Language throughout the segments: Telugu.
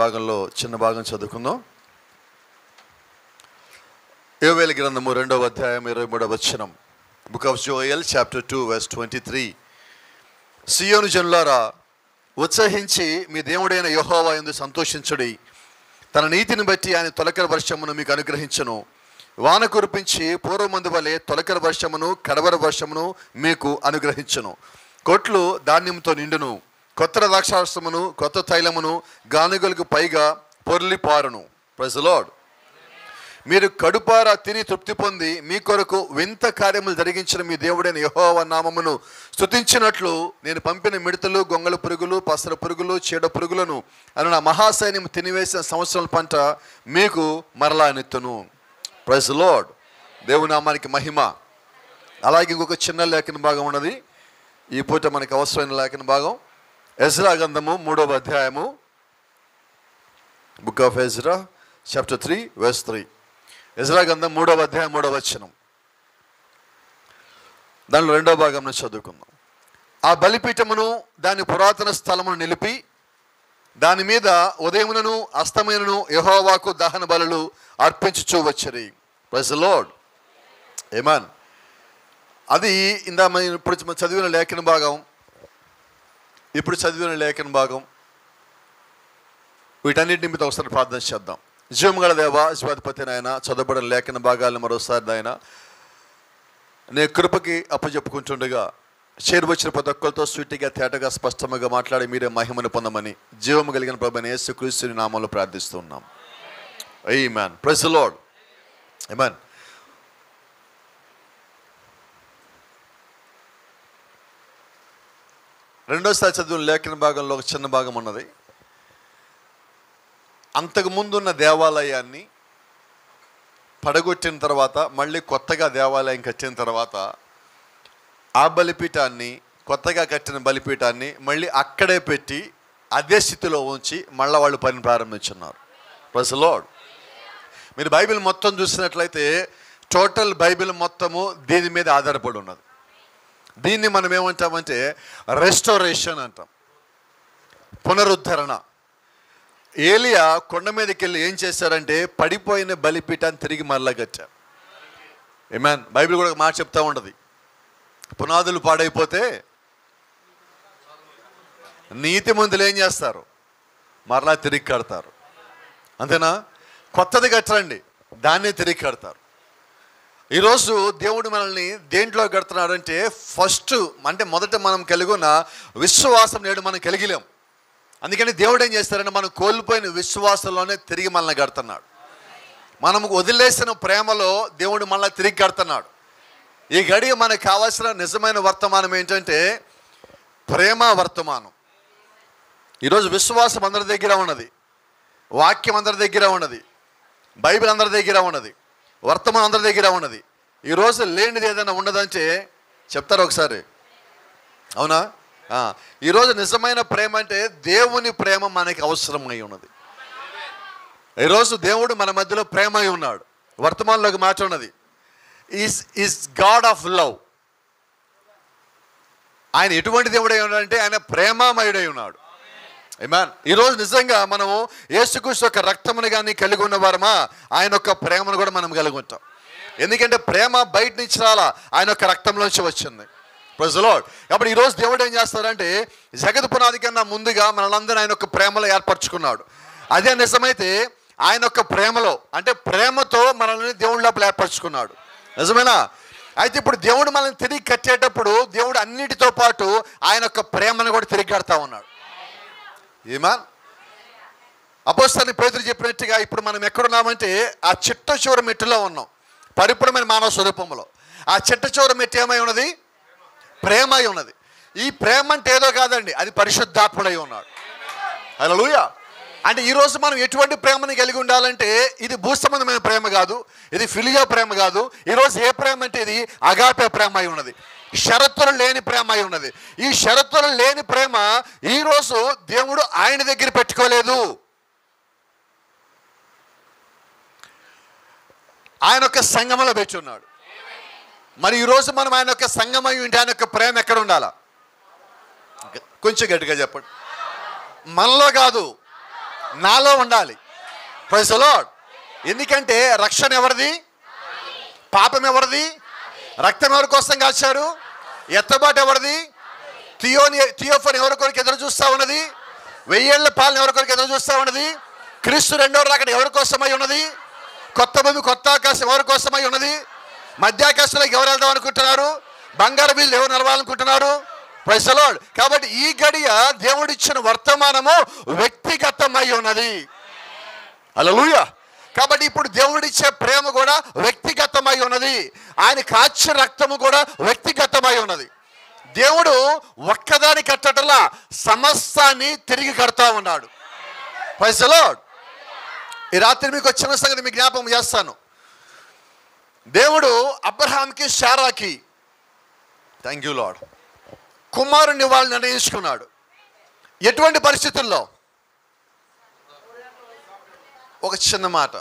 భాగంలో చిన్న భాగం చదువుకుందాం. యోవేలు గ్రంథము 2వ అధ్యాయం 23వ వచనం. Book of Joel chapter 2 verse 23. సియోను జనులారా, ఉత్సహించి మీ దేవుడైన యెహోవా యందు సంతోషించుడి. తన నీతిని బట్టి ఆయన తొలకరి వర్షమును మీకు అనుగ్రహించును. వాన కురిపించి పూర్వమందు వలె తొలకరి వర్షమును కడవరి వర్షమును మీకు అనుగ్రహించును. కొట్లు ధాన్యంతో నిండును. కొత్త ద్రాక్షారసమును కొత్త తైలమును గానుగలకు పైగా పొర్లి పారును. Praise the lord. మీరు కడుపారా తిని తృప్తి పొంది మీ కొరకు వింత కార్యములు జరిగించిన మీ దేవుడైన యెహోవా నామమును స్తుతించినట్లు నేను పంపిన మిడతలు, గొంగళ పురుగులు, పసర పురుగులు, చీడ పురుగులను అని నా మహాసైన్యం తినివేసిన సంవత్సరాల పంట మీకు మరలా నెత్తును. Praise the lord. దేవుని నామానికి మహిమ. అలాగే ఇంకొక చిన్న లేఖన భాగం ఉన్నది. ఈ పూట మనకు అవసరమైన లేఖన భాగం ఎజ్రా గ్రంథము 3వ అధ్యాయము. Book of Ezra chapter 3 verse 3. Ezra గ్రంథం 3వ అధ్యాయం 3వ వచనం. దానిలో 2వ భాగం చదువుకుందాం. ఆ బలిపీఠమును దాని పురాతన స్థలమును నిలిపి దాని మీద ఉదయమునను అస్తమయమును యెహోవాకు దహన బలులు అర్పించుచూ వచ్చిరి. Praise the lord. ఆమేన్. అది ఇప్పుడు చదివిన లేఖన భాగం. వీటన్నిటిని మీద ఒకసారి ప్రార్థన చేద్దాం. జీవముగల దేవ, శివాధిపతి నాయన, చదవబడిన లేఖన భాగాలను మరోసారి నాయన నీ కృపకి అప్పచెప్పుకుంటుండగా చేరువచ్చిన ప్రతి ఒక్కరితో సూటిగా తేటగా స్పష్టంగా మాట్లాడి మీరే మహిమను పొందమని జీవము కలిగిన ప్రభువైన యేసుక్రీస్తుని నామములో ప్రార్థిస్తున్నాం. ఆమేన్. Praise the lord. ఆమేన్. రెండోసారి చదివిన లేఖన భాగంలో ఒక చిన్న భాగం ఉన్నది. అంతకుముందున్న దేవాలయాన్ని పడగొట్టిన తర్వాత మళ్ళీ కొత్తగా దేవాలయం కట్టిన తర్వాత ఆ బలిపీఠాన్ని, కొత్తగా కట్టిన బలిపీఠాన్ని మళ్ళీ అక్కడే పెట్టి అదే స్థితిలో ఉంచి మళ్ళీ వాళ్ళు పని ప్రారంభించున్నారు. Praise the lord. మీరు బైబిల్ మొత్తం చూసినట్లయితే టోటల్ బైబిల్ మొత్తము దీని మీద ఆధారపడి ఉన్నది. దీన్ని మనం ఏమంటామంటే రెస్టోరేషన్ అంటాం, పునరుద్ధరణ. ఏలియా కొండ మీదకి వెళ్ళి ఏం చేశారంటే పడిపోయిన బలిపీఠాన్ని తిరిగి మరలా కట్టారు. ఆమేన్. బైబిల్ కూడా ఒక మాట చెప్తా ఉండదు, పునాదులు పాడైపోతే నీతిమంతులు ఏం చేస్తారు? మరలా తిరిగి కడతారు. అంతేనా? కొత్తది కట్టరండి, దాన్నే తిరిగి కడతారు. ఈరోజు దేవుడు మనల్ని దేంట్లో కడుతున్నాడంటే మొదట మనం కలిగి ఉన్న విశ్వాసం నేడు మనం కలిగిలేం. అందుకని దేవుడు ఏం చేస్తారంటే మనం కోల్పోయిన విశ్వాసంలోనే తిరిగి మనల్ని కడుతున్నాడు. మనము వదిలేసిన ప్రేమలో దేవుడు మనల్ని తిరిగి కడుతున్నాడు. ఈ గడియ మనకు కావాల్సిన నిజమైన వర్తమానం ఏంటంటే ప్రేమ వర్తమానం. ఈరోజు విశ్వాసం అందరి దగ్గర ఉన్నది, వాక్యం అందరి దగ్గర ఉన్నది, బైబిల్ అందరి దగ్గర ఉన్నది, వర్తమానం అందరి దగ్గర ఉన్నది. ఈరోజు లేనిది ఏదైనా ఉన్నదంటే చెప్తారు ఒకసారి, అవునా? ఈరోజు నిజమైన ప్రేమ అంటే దేవుని ప్రేమ మనకి అవసరమై ఉన్నది. ఈరోజు దేవుడు మన మధ్యలో ప్రేమ అయి ఉన్నాడు. వర్తమానంలోకి మాట ఉన్నది, ఈజ్ గాడ్ ఆఫ్ లవ్. ఆయన ఎటువంటి దేవుడై ఉన్నాడంటే ఆయన ప్రేమామయుడై ఉన్నాడు. ఆమేన్. ఈరోజు నిజంగా మనము యేసుక్రీస్తు యొక్క రక్తమును కానీ కలిగి ఉన్నవారమా, ఆయన యొక్క ప్రేమను కూడా మనం కలిగి ఉంటాం. ఎందుకంటే ప్రేమ బయట నుంచి రాలా, ఆయన యొక్క రక్తంలోంచి వచ్చింది. Praise the Lord. కాబట్టి ఈరోజు దేవుడు ఏం చేస్తాడంటే జగత్ పునాది కన్నా ముందుగా మనలందరూ ఆయన యొక్క ప్రేమలో ఏర్పరచుకున్నాడు. అదే నిజమైతే ఆయన యొక్క ప్రేమలో అంటే ప్రేమతో మనల్ని దేవుడి లోపల ఏర్పరచుకున్నాడు. నిజమేనా? అయితే ఇప్పుడు దేవుడు మనల్ని తిరిగి కట్టేటప్పుడు దేవుడు అన్నిటితో పాటు ఆయన యొక్క ప్రేమను కూడా తిరిగి కడతా ఉన్నాడు. ఆమేన్. అపోస్తలుడైన పేతురు చెప్పినట్టుగా ఇప్పుడు మనం ఎక్కడున్నామంటే ఆ చిట్ట చివరి మెట్టులో ఉన్నాం, పరిపూర్ణమైన మానవ స్వరూపంలో. ఆ చిట్ట చివరి మెట్టు ఏమై ఉన్నది? ప్రేమ అయి ఉన్నది. ఈ ప్రేమ అంటే ఏదో కాదండి, అది పరిశుద్ధాత్ముడై ఉన్నాడు. హల్లెలూయా. అంటే ఈరోజు మనం ఎటువంటి ప్రేమని కలిగి ఉండాలంటే ఇది భూసంబంధమైన ప్రేమ కాదు, ఇది ఫిలియో ప్రేమ కాదు. ఈరోజు ఏ ప్రేమ అంటే ఇది అగాపే ప్రేమ అయి ఉన్నది, షరతులు లేని ప్రేమ అయి ఉన్నది. ఈ షరతులు లేని ప్రేమ ఈరోజు దేవుడు ఆయన దగ్గర పెట్టుకోలేదు, ఆయన యొక్క సంఘంలో పెట్టి ఉన్నాడు. మరి ఈరోజు మనం ఆయన యొక్క సంఘమై ఉంటే ఆయన యొక్క ప్రేమ ఎక్కడ ఉండాలా? కొంచెం గట్టిగా చెప్పండి. మనలో కాదు, నాలో ఉండాలి. Praise the Lord. ఎందుకంటే రక్షణ ఎవరిది? పాపం ఎవరిది? రక్తం ఎవరి కోసం కాల్చారు? ఎత్తబాటు ఎవరిది? థియోఫోన్ ఎవరి కొరకు ఎదురు చూస్తూ ఉన్నది? 1000 ఏళ్ల పాలన ఎవరి కొరకు ఎదురు చూస్తూ ఉన్నది? క్రీస్తు రెండవ రాకడ ఎవరి కోసమై ఉన్నది? కొత్త భూమి కొత్త ఆకాశం ఎవరి కోసమై ఉన్నది? మధ్యాకాశంలోకి ఎవరు వెళ్దాం అనుకుంటున్నారు? బంగారు వీళ్ళు ఎవరు నడవాలనుకుంటున్నారు? Praise the Lord. కాబట్టి ఈ గడియ దేవుడిచ్చిన వర్తమానము వ్యక్తిగతమై ఉన్నది. హల్లెలూయా. కాబట్టి ఇప్పుడు దేవుడిచ్చే ప్రేమ కూడా వ్యక్తిగతమై ఉన్నది. ఆయన కాచిన రక్తము కూడా వ్యక్తిగతమై ఉన్నది. దేవుడు ఒక్కదాని కట్టటలా సమస్తాన్ని తిరిగి కడతా ఉన్నాడు. Praise the Lord. ఈ రాత్రి మీకు వచ్చిన సంగతి మీకు జ్ఞాపకం చేస్తాను. దేవుడు అబ్రహాంకి శారాకి, థ్యాంక్ యూ లార్డ్, కుమారుని వాళ్ళు నిర్ణయించుకున్నాడు. ఎటువంటి పరిస్థితుల్లో? ఒక చిన్న మాట,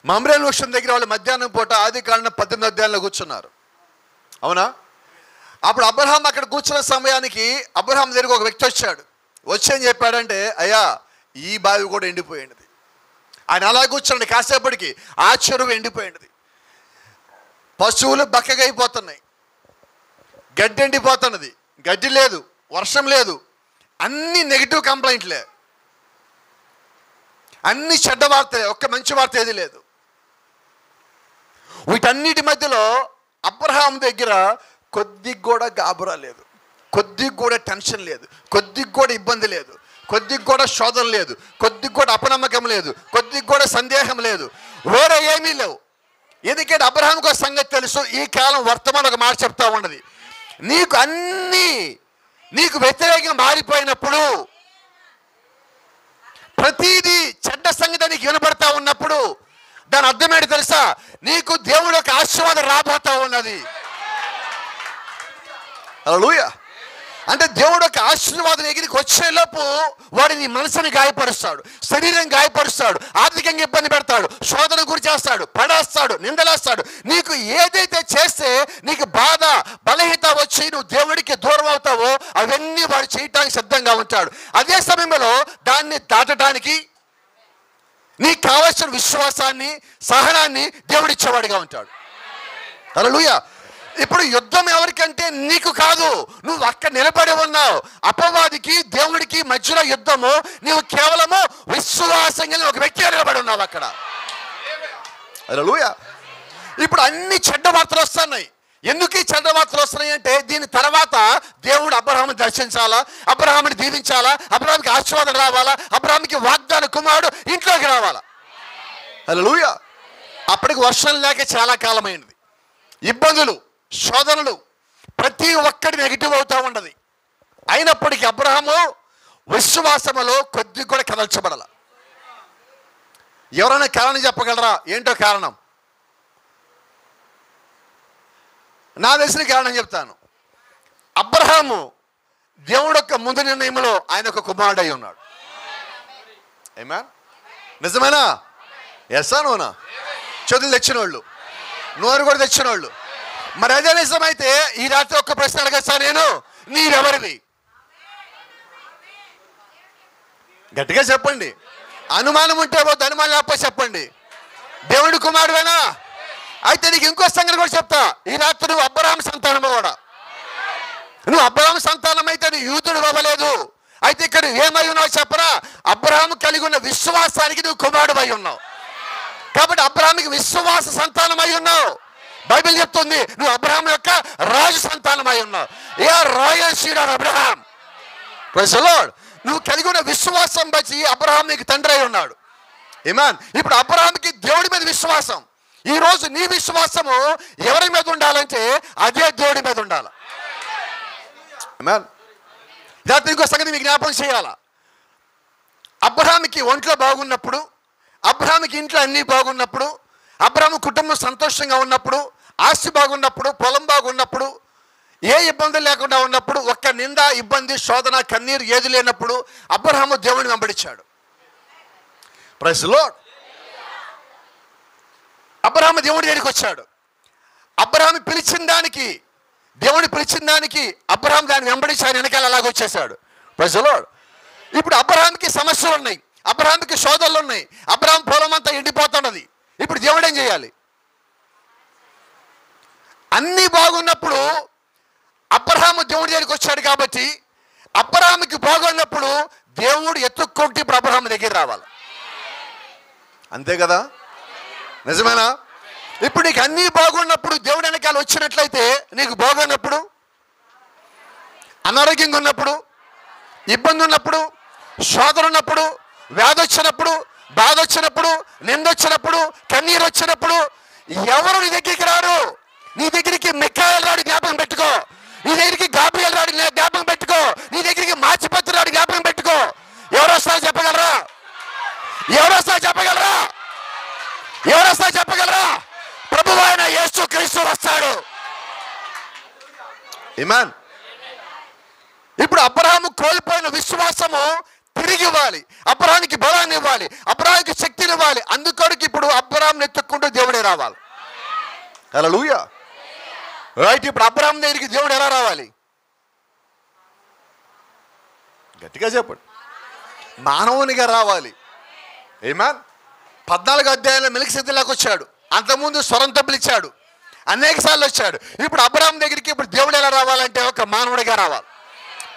మమ్రే వృక్షం దగ్గర వాళ్ళు మధ్యాహ్నం పూట ఆదికాండం 18వ అధ్యాయంలో కూర్చున్నారు. అవునా? అప్పుడు అబ్రహాం అక్కడ కూర్చున్న సమయానికి అబ్రహాం దగ్గరికి ఒక వ్యక్తి వచ్చాడు. వచ్చి ఏం చెప్పాడంటే, అయ్యా ఈ బావి కూడా ఎండిపోయింది. ఆయన అలా కూర్చోండి. కాసేపటికి ఆ చెరువు ఎండిపోయింది. పశువులు బక్కగా అయిపోతున్నాయి. గడ్డి ఎండిపోతున్నది. గడ్డి లేదు, వర్షం లేదు, అన్ని నెగిటివ్ కంప్లైంట్లే, అన్ని చెడ్డ వార్తలే, ఒక్క మంచి వార్త ఏది లేదు. వీటన్నిటి మధ్యలో అబ్రహాం దగ్గర కొద్దిగా కూడా గాబరా లేదు, కొద్దిగా కూడా టెన్షన్ లేదు, కొద్దిగా కూడా ఇబ్బంది లేదు, కొద్దిగా కూడా శోధన లేదు, కొద్దిగా కూడా అపనమ్మకం లేదు, కొద్దిగా కూడా సందేహం లేదు, వేరే ఏమీ లేవు. ఎందుకంటే అబ్రహాంకు ఒక సంగతి తెలుసు. ఈ కాలం వర్తమానం ఒక మాట చెప్తా ఉన్నది, నీకు అన్నీ నీకు వ్యతిరేకంగా మారిపోయినప్పుడు, ప్రతిదీ చెడ్డ సంగతి నీకు వినబడతా ఉన్నప్పుడు దాని అర్థం ఏంటి తెలుసా? నీకు దేవుడు ఒక ఆశీర్వాదం రాబోతా ఉన్నది. హల్లెలూయా. అంటే దేవుడు ఒక ఆశీర్వాదం ఎగిరికి వచ్చేలోపు వాడు నీ మనసుని గాయపరుస్తాడు, శరీరం గాయపరుస్తాడు, ఆర్థికంగా ఇబ్బంది పెడతాడు, శోధన గురి చేస్తాడు, పడేస్తాడు, నిందలేస్తాడు. నీకు ఏదైతే చేస్తే నీకు బాధ బలహీనత వచ్చి నువ్వు దేవుడికి దూరం అవుతావో అవన్నీ వాడు చేయటానికి సిద్ధంగా ఉంటాడు. అదే సమయంలో దాన్ని దాటడానికి నీకు కావలసిన విశ్వాసాన్ని, సహనాన్ని దేవుడిచ్చేవాడిగా ఉంటాడు. హల్లెలూయా. ఇప్పుడు యుద్ధం ఎవరికంటే నీకు కాదు, నువ్వు అక్కడ నిలబడి ఉన్నావు. అపవాదికి దేవుడికి మధ్యలో యుద్ధము. నువ్వు కేవలము విశ్వాసంగా ఒక వ్యక్తిగా నిలబడి ఉన్నావు అక్కడ. హల్లెలూయా. ఇప్పుడు అన్ని చెడ్డ వార్తలు వస్తున్నాయి. ఎందుకు ఈ చెడ్డ వార్తలు వస్తున్నాయి అంటే, దీని తర్వాత దేవుడు అబ్రహాముని దర్శించాలా, అబ్రహాముని దీవించాలా, అబ్రహాముకి ఆశీర్వాదం రావాలా, అబ్రహాముకి వాగ్దాన కుమారుడు ఇంట్లోకి రావాలా. హల్లెలూయా. అప్పటికి వర్షం లేక చాలా కాలమైనది. ఇబ్బందులు, శోధనలు, ప్రతి ఒక్కటి నెగిటివ్ అవుతూ ఉన్నది. అయినప్పటికీ అబ్రహాము విశ్వాసములో కొద్ది కూడా కదల్చబడాల. ఎవరైనా కారణం చెప్పగలరా? ఏంటో కారణం? నా తెలిసిన కారణం చెప్తాను. అబ్రహాము దేవుడు యొక్క ముందు నిర్ణయంలో ఆయన ఒక కుమారుడు అయి ఉన్నాడు. ఆమేన్. నిజమేనా? ఎస్ నోనా? చేతులు తెచ్చిన వాళ్ళు, నోరు కూడా తెచ్చిన వాళ్ళు. మరి అదే నిజమైతే ఈ రాత్రి ఒక్క ప్రశ్న అడగచ్చా నేను, నీరెవరిది? గట్టిగా చెప్పండి. అనుమానం ఉంటే పోతే, అనుమానం లేకపోతే చెప్పండి. దేవుడి కుమారుడేనా? అయితే నీకు ఇంకో సంగతి కూడా చెప్తా. ఈ రాత్రి నువ్వు అబ్రహాము సంతానం కూడా. నువ్వు అబ్రహాము సంతానం అయితే నువ్వు యూదుడు అవ్వలేదు. అయితే ఇక్కడ ఏమై ఉన్నావు చెప్పరా? అబ్రహాము కలిగి ఉన్న విశ్వాసానికి నువ్వు కుమారుడు అయి ఉన్నావు. కాబట్టి అబ్రహాముకి విశ్వాస సంతానం అయి ఉన్నావు. బైబిల్ చెప్తుంది నువ్వు అబ్రహాము యొక్క రాజు సంతానం అయి ఉన్నావు. A royal seed of Abraham. Praise the lord. నువ్వు కలిగి ఉన్న విశ్వాసం బట్టి అబ్రహాం నీకు తండ్రి అయి ఉన్నాడు. ఆమేన్. ఇప్పుడు అబ్రహాముకి దేవుడి మీద విశ్వాసం. ఈ రోజు నీ విశ్వాసము ఎవరి మీద ఉండాలంటే అదే దేవుడి మీద ఉండాలి. ఆమేన్. దాంతో ఇంకో సంగతి మీకు జ్ఞాపకం చేయాలా. అబ్రహాముకి ఒంట్లో బాగున్నప్పుడు, అబ్రహాముకి ఇంట్లో అన్నీ బాగున్నప్పుడు, అబ్రహాము కుటుంబం సంతోషంగా ఉన్నప్పుడు, ఆస్తి బాగున్నప్పుడు, పొలం బాగున్నప్పుడు, ఏ ఇబ్బందులు లేకుండా ఉన్నప్పుడు, ఒక్క నింద, ఇబ్బంది, శోధన, కన్నీరు ఏది లేనప్పుడు అబ్రహాము దేవుడిని వెంబడించాడు. Praise the lord. అబ్రహాము దేవుడి దగ్గరికి వచ్చాడు. అబ్రహాము పిలిచిన దానికి, దేవుడిని పిలిచిన దానికి అబ్రహాం దాన్ని వెంబడించి ఆయన వెనకాల అలాగ వచ్చేసాడు. Praise the lord. ఇప్పుడు అబ్రహాంకి సమస్యలు ఉన్నాయి, అబ్రహాంకి శోధనలు ఉన్నాయి, అబ్రహాం పొలం అంతా ఎండిపోతున్నది. ఇప్పుడు దేవుడు ఏం చేయాలి? అన్నీ బాగున్నప్పుడు అబ్రహాము దేవుడి దగ్గరికి వచ్చాడు కాబట్టి, అబ్రహాముకి బాగున్నప్పుడు దేవుడు ఎత్తుక్కుంటూ ఇప్పుడు అబ్రహాం దగ్గర రావాలి. అంతే కదా? నిజమేనా? ఇప్పుడు నీకు అన్నీ బాగున్నప్పుడు దేవుడు వెనకాల వచ్చినట్లయితే, నీకు బాగున్నప్పుడు, అనారోగ్యంగా ఉన్నప్పుడు, ఇబ్బంది ఉన్నప్పుడు, శోధన ఉన్నప్పుడు, వ్యాధి వచ్చినప్పుడు, బాధ వచ్చినప్పుడు, నింద వచ్చినప్పుడు, కన్నీరు వచ్చినప్పుడు ఎవరు నీ దగ్గరికి రారు. నీ దగ్గరికి మిఖాయేలు రాడు, జ్ఞాపకం పెట్టుకో. నీ దగ్గరికి గాబ్రియల్ రాడు, జ్ఞాపకం పెట్టుకో. నీ దగ్గరికి మార్చిపత్రి రాడు, జ్ఞాపకం పెట్టుకో. ఎవరు వస్తారో చెప్పగలరా? ఎవరు వస్తారో చెప్పగలరా? ఎవరు వస్తారో చెప్పగలరా? ప్రభువైన యేసు క్రీస్తు వస్తాడు. ఆమేన్. ఇప్పుడు అబ్రహాము కోల్పోయిన విశ్వాసము తిరిగి ఇవ్వాలి, అబ్రహాముకి బలాన్ని ఇవ్వాలి, అబ్రహాముకి శక్తిని ఇవ్వాలి. అందుకొరకు ఇప్పుడు అబ్రహాంని ఎత్తుక్కుంటూ దేవుడే రావాలి. హల్లెలూయా. రైట్. ఇప్పుడు అబ్రహాం దగ్గరికి దేవుడు ఎలా రావాలి? గట్టిగా చెప్పండి. మానవునిగా రావాలి. ఆమేన్. 14 అధ్యాయంలో మెల్కీసెదెకులాగా వచ్చాడు. అంతకుముందు స్వరంతో పిలిచాడు, అనేక సార్లు వచ్చాడు. ఇప్పుడు అబ్రహాం దగ్గరికి ఇప్పుడు దేవుడు ఎలా రావాలంటే ఒక మానవుడిగా రావాలి.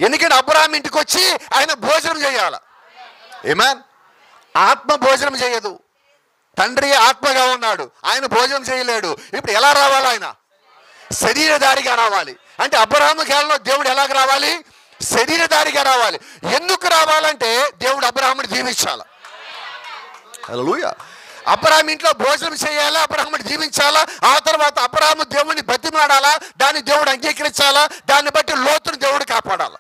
ఎందుకంటే అబ్రహాం ఇంటికి వచ్చి ఆయన భోజనం చేయాలి. ఆమేన్. ఆత్మ భోజనం చేయదు. తండ్రి ఆత్మగా ఉన్నాడు, ఆయన భోజనం చేయలేడు. ఇప్పుడు ఎలా రావాలి? ఆయన శరీరధారిగా రావాలి. అంటే అబ్రహాము కాలంలో దేవుడు ఎలాగ రావాలి? శరీరధారిగా రావాలి. ఎందుకు రావాలంటే దేవుడు అబ్రహాముని దీవించాలి. హల్లెలూయా. అబ్రహాం ఇంట్లో భోజనం చేయాలా, అబ్రహాముని జీవించాలా, ఆ తర్వాత అబ్రహాము దేవుడిని బతిమాడాలా, దాన్ని దేవుడు అంగీకరించాలా, దాన్ని బట్టి లోతును దేవుడు కాపాడాలి.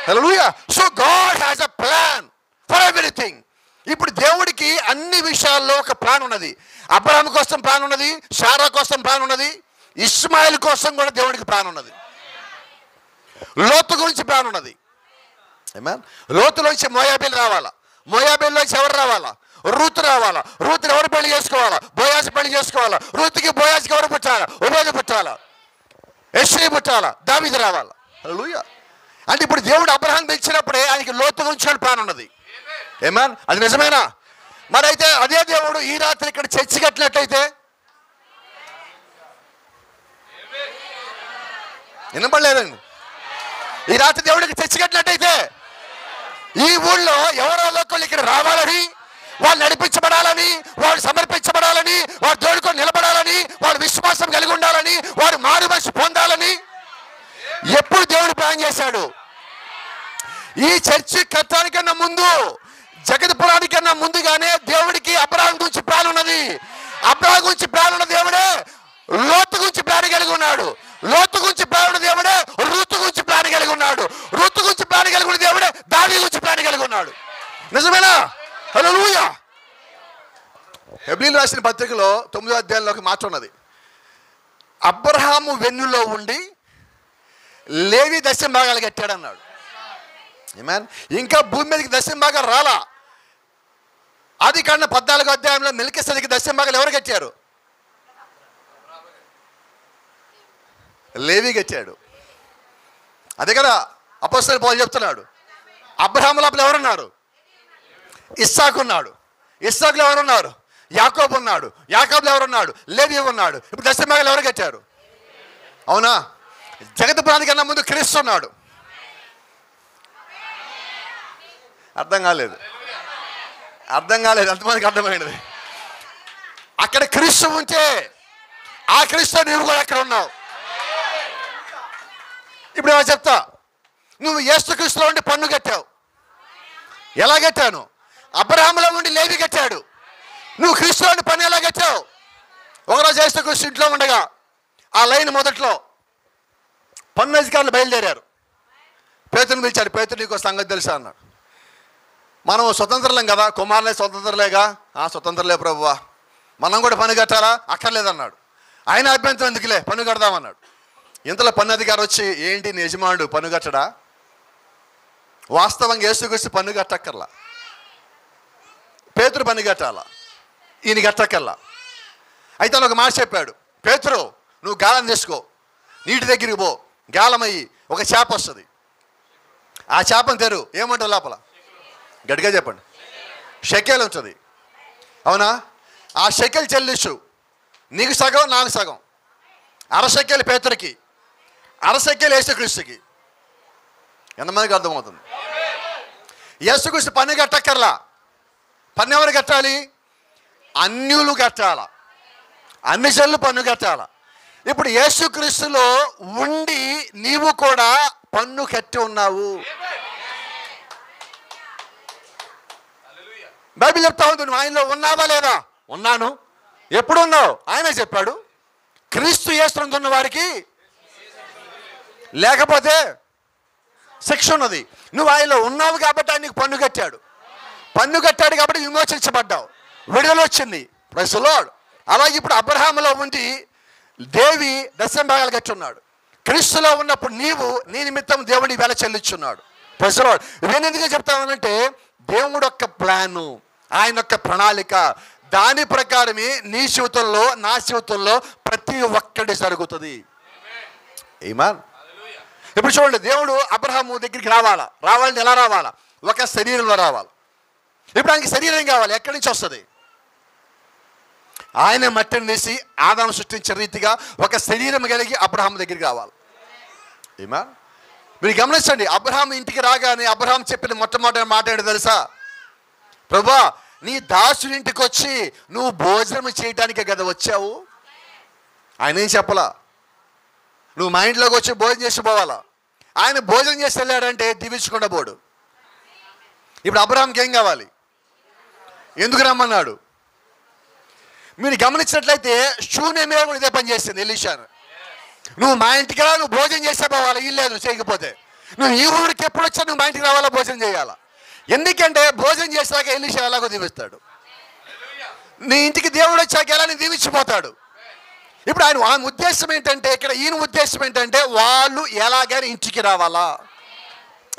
హల్లెలూయా. So God has a plan for everything. ఇప్పుడు దేవుడికి అన్ని విషయాల్లో ఒక ప్లాన్ ఉన్నది. అబ్రహాము కోసం ప్లాన్ ఉన్నది, శారా కోసం ప్లాన్ ఉన్నది, ఇస్మాయిల్ కోసం కూడా దేవుడికి ప్లాన్ ఉన్నది, లోతు గురించి ప్లాన్ ఉన్నది. ఆమేన్. లోతులోంచి మోయాబీలు రావాలా, మోయాబీల్లోంచి ఎవరు రావాలా? రూతు రావాలా. రూతుని ఎవరు పెళ్లి చేసుకోవాలా? బోయాజు పెళ్లి చేసుకోవాలా. రూతుకి బోయాజుకి ఎవరు పుట్టాలా? ఉబేదు పుట్టాలా, యెష్షయి పుట్టాలా, దావీదు రావాలా. హల్లెలూయా. అంటే ఇప్పుడు దేవుడు అబ్రహాం పిలిచినప్పుడే ఆయనకి లోతు గురించి ప్లాన్ ఉన్నది. ఆమేన్. అది నిజమేనా? మరి అయితే అదే దేవుడు ఈ రాత్రి ఇక్కడ చర్చి కట్టినట్లయితే, వినపడలేదండి, ఈ రాత్రి దేవుడికి చర్చి కట్టినట్టయితే ఈ ఊళ్ళో ఎవరో లోకల్ ఇక్కడ రావాలని, వాళ్ళు నడిపించబడాలని, వాళ్ళు సమర్పించబడాలని, వారు దేవుడికి నిలబడాలని, వారు విశ్వాసం కలిగి ఉండాలని, వారు మారు మనసు పొందాలని ఎప్పుడు దేవుడు ప్లాన్ చేశాడు? ఈ చర్చి కట్టడానికన్నా ముందు, జగత్పురానికన్నా ముందుగానే దేవుడికి అబ్రహాం గురించి ప్లాన్ ఉన్నది. అబ్రహాం గురించి ప్లాన్ ఉన్న దేవుడే లోతు గురించి ప్లాన్ కలిగి ఉన్నాడు. లోతు గురించి ప్లాన్ ఉన్న దేవుడే రూతు గురించి ప్లాన్ కలిగి ఉన్నాడు. రూతు గురించి ప్లాన్ కలిగి ఉన్న దేవుడే దావీదు గురించి ప్లాన్ కలిగి ఉన్నాడు. నిజమేనా? హల్లెలూయా. హెబ్రీయులకు రాసిన పత్రికలో 9వ అధ్యాయంలో ఒక మాట ఉన్నది. అబ్రహాము వెన్నులో ఉండి లేవి దశమ భాగాలు కట్టాడు అన్నాడు. ఆమేన్. ఇంకా భూమి మీదకి దశమ భాగాలు రాలా. ఆదికాండం 14వ అధ్యాయంలో మెల్కీసెదెకు దశమ భాగాలు ఎవరు కట్టారు? లేవి కట్టాడు. అదే కదా అపోస్తలుడు పౌలు చెప్తున్నాడు. అబ్రహాము లోపల ఎవరున్నారు? ఇస్సాకు ఉన్నాడు. ఇస్సాకులో ఎవరున్నారు? యాకోబు ఉన్నాడు. యాకోబులో ఎవరున్నాడు? లేవి ఉన్నాడు. ఇప్పుడు దశమ భాగాలు ఎవరు కట్టారు? అవునా? జగత్పురానికన్నా ముందు క్రీస్తు ఉన్నాడు. అర్థం కాలేదు, అర్థం కాలేదు. అంతమందికి అర్థమైనది. అక్కడ క్రీస్తు ఉంటే ఆ క్రీస్తు నువ్వు కూడా అక్కడ ఉన్నావు. ఇప్పుడు ఏమో చెప్తా, నువ్వు యేసుక్రీస్తులో ఉండి పన్ను కట్టావు. ఎలా కట్టాను? అబ్రహాములో ఉండి లేవి కట్టాడు. నువ్వు క్రీస్తులో ఉండి పన్ను ఎలా కట్టావు? ఒకరోజు యేసుక్రీస్తు ఇంట్లో ఉండగా ఆ లైన్ మొదట్లో పన్ను అధికారులు బయలుదేరారు. పేతురుని పిలిచాడు. పేతురు నీకు సంగతి తెలుసా అన్నాడు. మనం స్వతంత్రం కదా, కుమారులే స్వతంత్రలేగా. స్వతంత్రలే ప్రభువా, మనం కూడా పన్ను కట్టాలా? అక్కర్లేదన్నాడు. ఆయన అభ్యంతరం ఎందుకులే, పన్ను కడదామన్నాడు. ఇంతలో పన్ను అధికారి వచ్చి, ఏంటి నీ యజమానుడు పన్ను కట్టడా? వాస్తవంగా యేసుక్రీస్తు పన్ను కట్టక్కర్లా, పేతురు పన్ను కట్టాలా, ఈయన కట్టక్కర్లా. అయితే ఒక మాట చెప్పాడు, పేతురు నువ్వు గాలం తీసుకో, నీటి దగ్గరికి పో, గాలమయ్యి ఒక చేప వస్తుంది, ఆ చేపను తెరు, ఏమంటావు లోపల? గట్టిగా చెప్పండి. షెకెల్ ఉంటుంది, అవునా? ఆ షెకెల్ చెల్లించు, నీకు సగం నాకు సగం. అరశెకెల్ పేతురికి, అరశెకెల్ యేసుక్రీస్తుకి. ఎంతమందికి అర్థమవుతుంది? యేసుక్రీస్తు పన్ను కట్టక్కర్లా. పన్ను ఎవరు కట్టాలి? అన్యులు కట్టాల, అన్ని చెల్లు పన్ను కట్టాల. ఇప్పుడు యేసుక్రీస్తులో ఉండి నీవు కూడా పన్ను కట్టి ఉన్నావు. బైబిల్ చెప్తా ఉంది, నువ్వు ఆయనలో ఉన్నావా లేదా? ఉన్నాను. ఎప్పుడు ఉన్నావు? ఆయనే చెప్పాడు, క్రీస్తు యేసునందు ఉన్న వారికి లేకపోతే శిక్ష ఉన్నది. నువ్వు ఆయనలో ఉన్నావు కాబట్టి ఆయన నీకు పన్ను కట్టాడు. పన్ను కట్టాడు కాబట్టి విమోచించబడ్డావు, విడుదల వచ్చింది. Praise the lord. అలాగే ఇప్పుడు అబ్రహాములో ఉండి దేవి దశమ భాగాలు కట్టి ఉన్నాడు. క్రీస్తులో ఉన్నప్పుడు నీవు నీ నిమిత్తం దేవుడి వెల చెల్లించున్నాడు. Praise the lord. ఇవన్నీ ఎందుకు చెప్తామనంటే దేవుడు యొక్క ప్లాను, ఆయన యొక్క ప్రణాళిక, దాని ప్రకారమే నీ జీవితంలో నా జీవితంలో ప్రతి ఒక్కటి జరుగుతుంది. ఆమేన్. ఇప్పుడు చూడండి, దేవుడు అబ్రహాము దగ్గరికి రావాలంటే ఎలా రావాలా? ఒక శరీరంలో రావాలి. ఇప్పుడు ఆయనకి శరీరం కావాలి. ఎక్కడి నుంచి వస్తుంది? ఆయన మట్టిని తీసి ఆదాము సృష్టించే రీతిగా ఒక శరీరం కలిగి అబ్రహాము దగ్గరికి రావాలి. ఆమేన్. మీరు గమనించండి, అబ్రహాము ఇంటికి రాగానే అబ్రహాం చెప్పిన మొట్టమొదటి మాట ఏంటో తెలుసా? ప్రభువా, నీ దాసుడి ఇంటికి వచ్చి నువ్వు భోజనం చేయటానికే కదా వచ్చావు. ఆయన ఏం చెప్పలా, నువ్వు మా ఇంట్లోకి వచ్చి భోజనం చేసి పోవాలా. ఆయన భోజనం చేసి వెళ్ళాడంటే దీవించకుండా పోడు. ఇప్పుడు అబ్రహాంకి ఏం కావాలి? ఎందుకు రమ్మన్నాడు? మీరు గమనించినట్లయితే శూన్యం మీద కూడా ఇదే పని చేసింది ఎలీషాను. నువ్వు మా ఇంటికి రా, నువ్వు భోజనం చేసే పోవాలా. ఇల్లేదు చేయకపోతే నువ్వు ఈ ఊరికి ఎప్పుడు వచ్చా నువ్వు మా ఇంటికి రావాలా, భోజనం చేయాలా. ఎందుకంటే భోజనం చేశాక ఎలీషా ఎలాగో దీవిస్తాడు. నీ ఇంటికి దేవుడు వచ్చాక ఎలా నీ దీవించిపోతాడు. ఇప్పుడు ఆయన ఉద్దేశం ఏంటంటే, ఇక్కడ ఈయన ఉద్దేశం ఏంటంటే వాళ్ళు ఎలాగైనా ఇంటికి రావాలా.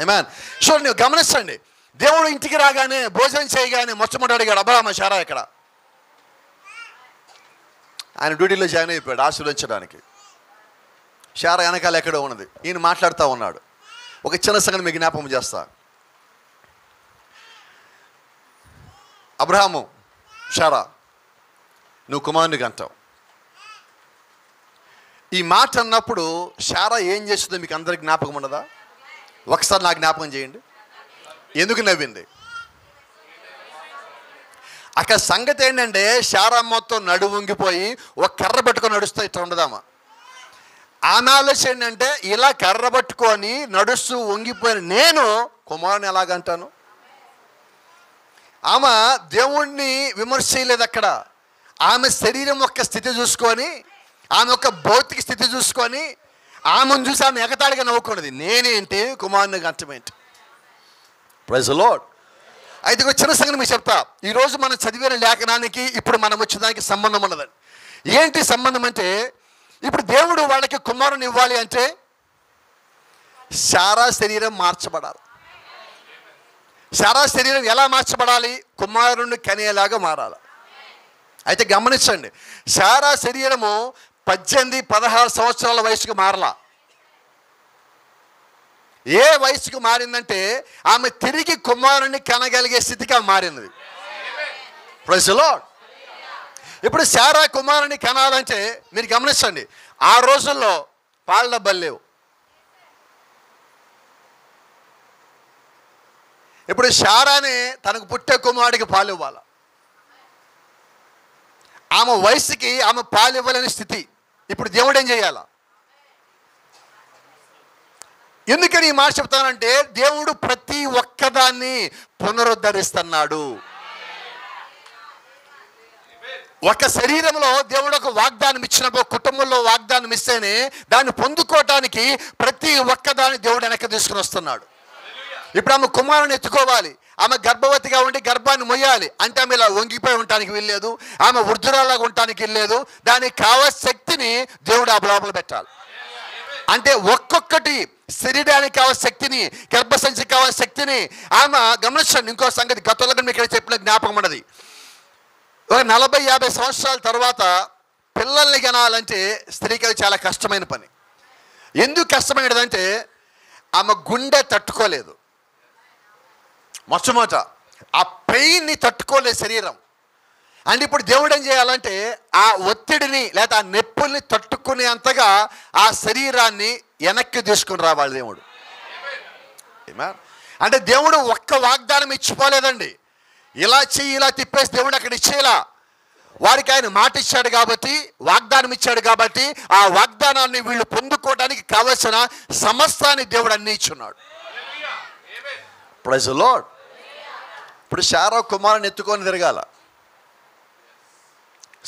ఆమేన్. చూడండి, నువ్వు గమనించండి, దేవుడు ఇంటికి రాగానే భోజనం చేయగానే మొట్టమొదటి అడిగాడు, అబ్రహాము శారా ఎక్కడ? ఆయన డ్యూటీలో జాయిన్ అయిపోయాడు ఆశీర్వదించడానికి. శారా వెనకాల ఎక్కడో ఉన్నది. ఈయన మాట్లాడుతూ ఉన్నాడు. ఒక చిన్న సంగతి మీకు జ్ఞాపకం చేస్తా. అబ్రహాము, శారా, నువ్వు కుమారునికి అంటావు. ఈ మాట అన్నప్పుడు శారా ఏం చేస్తుందో మీకు అందరికి జ్ఞాపకం ఉండదా? ఒకసారి నాకు జ్ఞాపకం చేయండి. ఎందుకు నవ్వింది? అక్కడ సంగతి ఏంటంటే శారా మొత్తం నడువు వంగిపోయి ఒక కర్ర పట్టుకొని నడుస్తూ ఇట్లా ఉండదామా. ఆమె ఆలోచన ఏంటంటే, ఇలా కర్ర పట్టుకొని నడుస్తూ వంగిపోయిన నేను కుమారుని ఎలాగంటాను? ఆమె దేవుణ్ణి విమర్శ చేయలేదు అక్కడ. ఆమె శరీరం యొక్క స్థితి చూసుకొని, ఆమె యొక్క భౌతిక స్థితి చూసుకొని, ఆమెను చూసి ఆమె ఎగతాళిగా నవ్వుకున్నది. నేనేంటి, కుమారుని గంటమేంటి. Praise the lord. అయితే ఒక చిన్న సంగతి మీకు చెప్తా. ఈరోజు మనం చదివిన లేఖనానికి ఇప్పుడు మనం వచ్చేదానికి సంబంధం ఉన్నదండి. ఏంటి సంబంధం అంటే, ఇప్పుడు దేవుడు వాళ్ళకి కుమారుని ఇవ్వాలి అంటే శారా శరీరం మార్చబడాలి. శారా శరీరం ఎలా మార్చబడాలి? కుమారుణ్ణి కనేలాగా మారాలి. అయితే గమనించండి, శారా శరీరము 18-16 సంవత్సరాల వయసుకు మారలా. ఏ వయసుకు మారిందంటే ఆమె తిరిగి కుమారుణ్ణి కనగలిగే స్థితికి ఆమె మారింది. Praise the lord. ఇప్పుడు శారా కుమారుని కనాలంటే మీరు గమనించండి, ఆ రోజుల్లో పాల డబ్బాలు లేవు. ఇప్పుడు శారానే తనకు పుట్టే కుమారుడికి పాలు ఇవ్వాలి. ఆమె వయసుకి ఆమె పాలు ఇవ్వలేని స్థితి. ఇప్పుడు దేవుడు ఏం చేయాలా? ఎందుకని ఈ మాట చెప్తానంటే, దేవుడు ప్రతి ఒక్కదాన్ని పునరుద్ధరిస్తున్నాడు. ఒక శరీరంలో దేవుడు ఒక వాగ్దానం ఇచ్చినప్పుడు, కుటుంబంలో వాగ్దానం ఇస్తేనే దాన్ని పొందుకోవటానికి ప్రతి ఒక్కదాన్ని దేవుడు వెనక్కి తీసుకుని వస్తున్నాడు. ఇప్పుడు ఆమె కుమారుని ఎత్తుకోవాలి, ఆమె గర్భవతిగా ఉండి గర్భాన్ని మొయ్యాలి అంటే ఆమె ఇలా వంగిపోయి ఉండటానికి వీల్లేదు, ఆమె వృద్ధురాలాగా ఉండటానికి వీల్లేదు. దానికి కావాల్సిన శక్తిని దేవుడు ఆ లోపల పెట్టాలి. అంటే ఒక్కొక్కటి శరీరానికి కావాల్సిన శక్తిని, గర్భసంచికి కావాల్సిన శక్తిని ఆమె గమనించండి. ఇంకో సంగతి గతంలో మీకు ఇక్కడ చెప్పిన జ్ఞాపకం ఉన్నది. ఒక 40-50 సంవత్సరాల తర్వాత పిల్లల్ని కనాలంటే స్త్రీకి అది చాలా కష్టమైన పని. ఎందుకు కష్టమైనదంటే ఆమె గుండె తట్టుకోలేదు. మొట్టమొదట ఆ పెయిన్ని తట్టుకోలే శరీరం. అంటే ఇప్పుడు దేవుడు ఏం చేయాలంటే ఆ ఒత్తిడిని లేదా ఆ నొప్పుల్ని తట్టుకునేంతగా ఆ శరీరాన్ని వెనక్కి తీసుకుని రావాలి దేవుడు. అంటే దేవుడు ఒక్క వాగ్దానం ఇచ్చిపోలేదండి. ఇలా చెయ్యి ఇలా తిప్పేసి దేవుడు అక్కడ ఇచ్చేలా. వారికి ఆయన మాట ఇచ్చాడు కాబట్టి, వాగ్దానం ఇచ్చాడు కాబట్టి, ఆ వాగ్దానాన్ని వీళ్ళు పొందుకోవడానికి కావలసిన సమస్తాన్ని దేవుడు అన్ని ఇచ్చున్నాడు. Praise the lord. ఇప్పుడు శారా కుమారుని ఎత్తుకొని తిరగాల,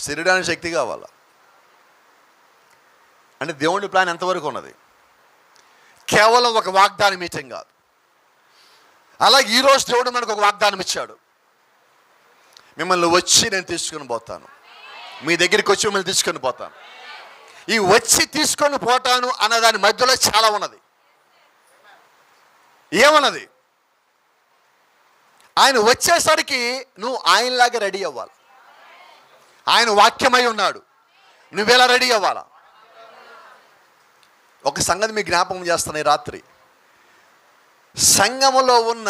శరీరానికి శక్తి కావాలా. అంటే దేవుడి ప్లాన్ ఎంతవరకు ఉన్నది? కేవలం ఒక వాగ్దానం ఇచ్చం కాదు. అలాగే ఈరోజు దేవుడు మనకు ఒక వాగ్దానం ఇచ్చాడు. మిమ్మల్ని వచ్చి నేను తీసుకొని పోతాను, మీ దగ్గరికి వచ్చి మిమ్మల్ని తీసుకొని పోతాను. ఈ వచ్చి తీసుకొని పోతాను అన్న దాని మధ్యలో చాలా ఉన్నది. ఏమన్నది? ఆయన వచ్చేసరికి నువ్వు ఆయనలాగా రెడీ అవ్వాలి. ఆయన వాక్యమై ఉన్నాడు, నువ్వెలా రెడీ అవ్వాలా? ఒక సంగతి మీకు జ్ఞాపకం చేస్తాను. ఈ రాత్రి సంఘములో ఉన్న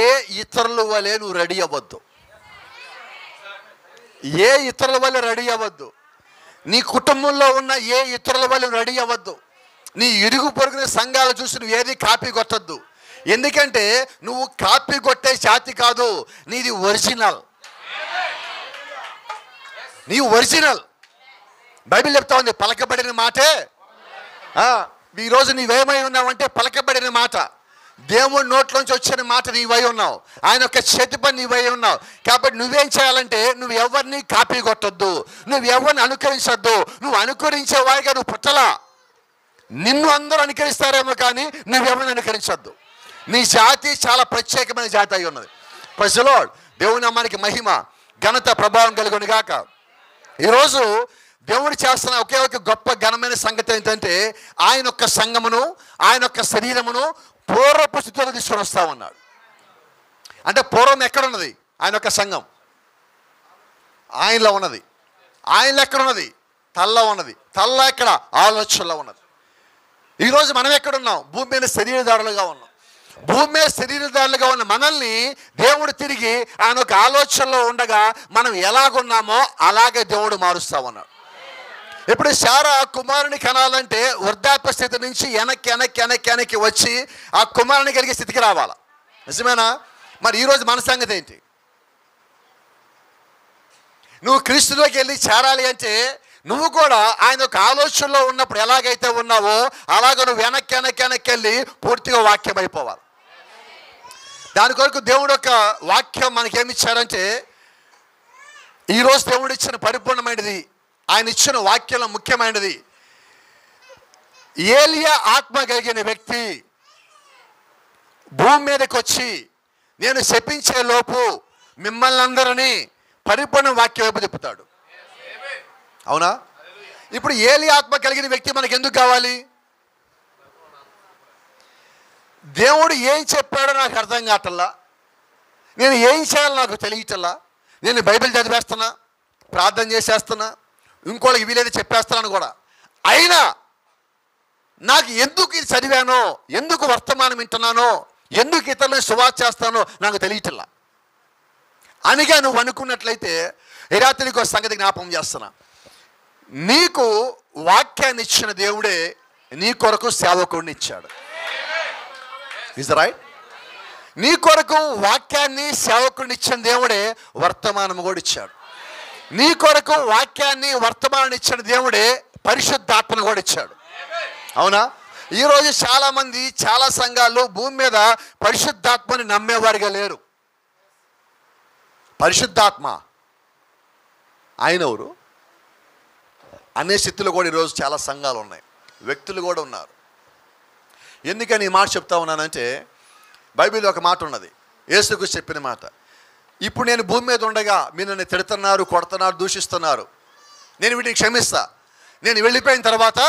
ఏ ఇతరుల వలె నువ్వు రెడీ అవ్వద్దు. ఏ ఇతరుల వల్ల రెడీ అవ్వద్దు. నీ కుటుంబంలో ఉన్న ఏ ఇతరుల వల్ల రెడీ అవ్వద్దు. నీ ఇరుగు పొరుగున సంఘాలు చూసి నువ్వు ఏది కాపీ కొట్టద్దు. ఎందుకంటే నువ్వు కాపీ కొట్టే జాతి కాదు, నీది ఒరిజినల్. నీ ఒరిజినల్. బైబిల్ చెప్తా ఉంది, పలకబడిన మాటే. ఈరోజు నీవేమై ఉన్నావంటే పలకబడిన మాట, దేవుడి నోట్లోంచి వచ్చిన మాట నీవై ఉన్నావు. ఆయన యొక్క చేతి పని నీవై ఉన్నావు. కాబట్టి నువ్వేం చేయాలంటే నువ్వు ఎవరిని కాపీ కొట్టొద్దు, నువ్వు ఎవరిని అనుకరించొద్దు. నువ్వు అనుకరించే వారిగా నువ్వు పుట్టలా. నిన్ను అందరూ అనుకరిస్తారేమో కానీ నువ్వెవరిని అనుకరించొద్దు. నీ జాతి చాలా ప్రత్యేకమైన జాతి అయి ఉన్నది. Praise the lord. దేవుని నామానికి మహిమ ఘనత ప్రభావం కలుగును గాక. ఈరోజు దేవుడు చేస్తున్న ఒకే ఒక గొప్ప ఘనమైన సంగతి ఏంటంటే ఆయన యొక్క సంఘమును, ఆయన యొక్క శరీరమును పూర్వపు స్థితిలో తీసుకొని వస్తా ఉన్నాడు. అంటే పూర్వం ఎక్కడున్నది? ఆయన యొక్క సంఘం ఆయనలో ఉన్నది. ఆయనలో ఎక్కడున్నది? తల్లో ఉన్నది. తల్లో ఎక్కడ? ఆలోచనలో ఉన్నది. ఈరోజు మనం ఎక్కడున్నాం? భూమి మీద శరీరదారులుగా ఉన్నాం. భూమి మీద శరీరదారులుగా ఉన్న మనల్ని దేవుడు తిరిగి ఆయన ఒక ఆలోచనలో ఉండగా మనం ఎలాగున్నామో అలాగే దేవుడు మారుస్తా ఉన్నాడు. ఇప్పుడు శారా కుమారుని కనాలంటే వృద్ధాప్య స్థితి నుంచి వెనక్కి వచ్చి ఆ కుమారుని కలిగే స్థితికి రావాలా. నిజమేనా? మరి ఈరోజు మన సంగతి ఏంటి? నువ్వు క్రీస్తులోకి వెళ్ళి చేరాలి అంటే నువ్వు కూడా ఆయన ఒక ఆలోచనలో ఉన్నప్పుడు ఎలాగైతే ఉన్నావో అలాగ నువ్వు వెనక్కి వెళ్ళి పూర్తిగా వాక్యం అయిపోవాలి. దాని కొరకు దేవుడు ఒక వాక్యం మనకేమిచ్చారంటే ఈరోజు దేవుడు ఇచ్చిన పరిపూర్ణమైనది, ఆయన ఇచ్చిన వాక్యంలో ముఖ్యమైనది, ఏలియా ఆత్మ కలిగిన వ్యక్తి భూమి మీదకి వచ్చి నేను శపించే లోపు మిమ్మల్ని అందరినీ పరిపూర్ణ వాక్యం వైపు తిప్పుతాడు. అవునా? ఇప్పుడు ఏలియా ఆత్మ కలిగిన వ్యక్తి మనకు ఎందుకు కావాలి? దేవుడు ఏం చెప్పాడో నాకు అర్థం కావట్లా, నేను ఏం చేయాలో నాకు తెలియటల్లా. నేను బైబిల్ చదివేస్తున్నా, ప్రార్థన చేసేస్తున్నా, ఇంకోళ్ళకి వీలైతే చెప్పేస్తున్నాను కూడా. అయినా నాకు ఎందుకు ఇది చదివానో, ఎందుకు వర్తమానం వింటున్నానో, ఎందుకు ఇతరులను సువార్త చేస్తానో నాకు తెలియటల్లా. అనిగా నువ్వు అనుకున్నట్లయితే ఈ రాత్రి నీకు సంగతి జ్ఞాపకం చేస్తున్నా. నీకు వాక్యాన్ని ఇచ్చిన దేవుడే నీ కొరకు సేవకుడిని ఇచ్చాడు. Is right? నీ కొరకు వాక్యాన్ని సేవకుడిని ఇచ్చిన దేవుడే వర్తమానం కూడా ఇచ్చాడు. నీ కొరకు వాక్యాన్ని వర్తమానం ఇచ్చిన దేవుడే పరిశుద్ధాత్మను కూడా ఇచ్చాడు. అవునా? ఈరోజు చాలామంది, చాలా సంఘాలు భూమి మీద పరిశుద్ధాత్మని నమ్మేవారిగా లేరు. పరిశుద్ధాత్మ ఆయన ఎవరు అనే స్థితిలో కూడా ఈరోజు చాలా సంఘాలు ఉన్నాయి, వ్యక్తులు కూడా ఉన్నారు. ఎందుకని ఈ మాట చెప్తా ఉన్నానంటే బైబిల్లో ఒక మాట ఉన్నది, యేసుక్రీస్తు చెప్పిన మాట. ఇప్పుడు నేను భూమి మీద ఉండగా మీరు నన్ను తిడుతున్నారు, కొడుతున్నారు, దూషిస్తున్నారు, నేను వీటిని క్షమిస్తా. నేను వెళ్ళిపోయిన తర్వాత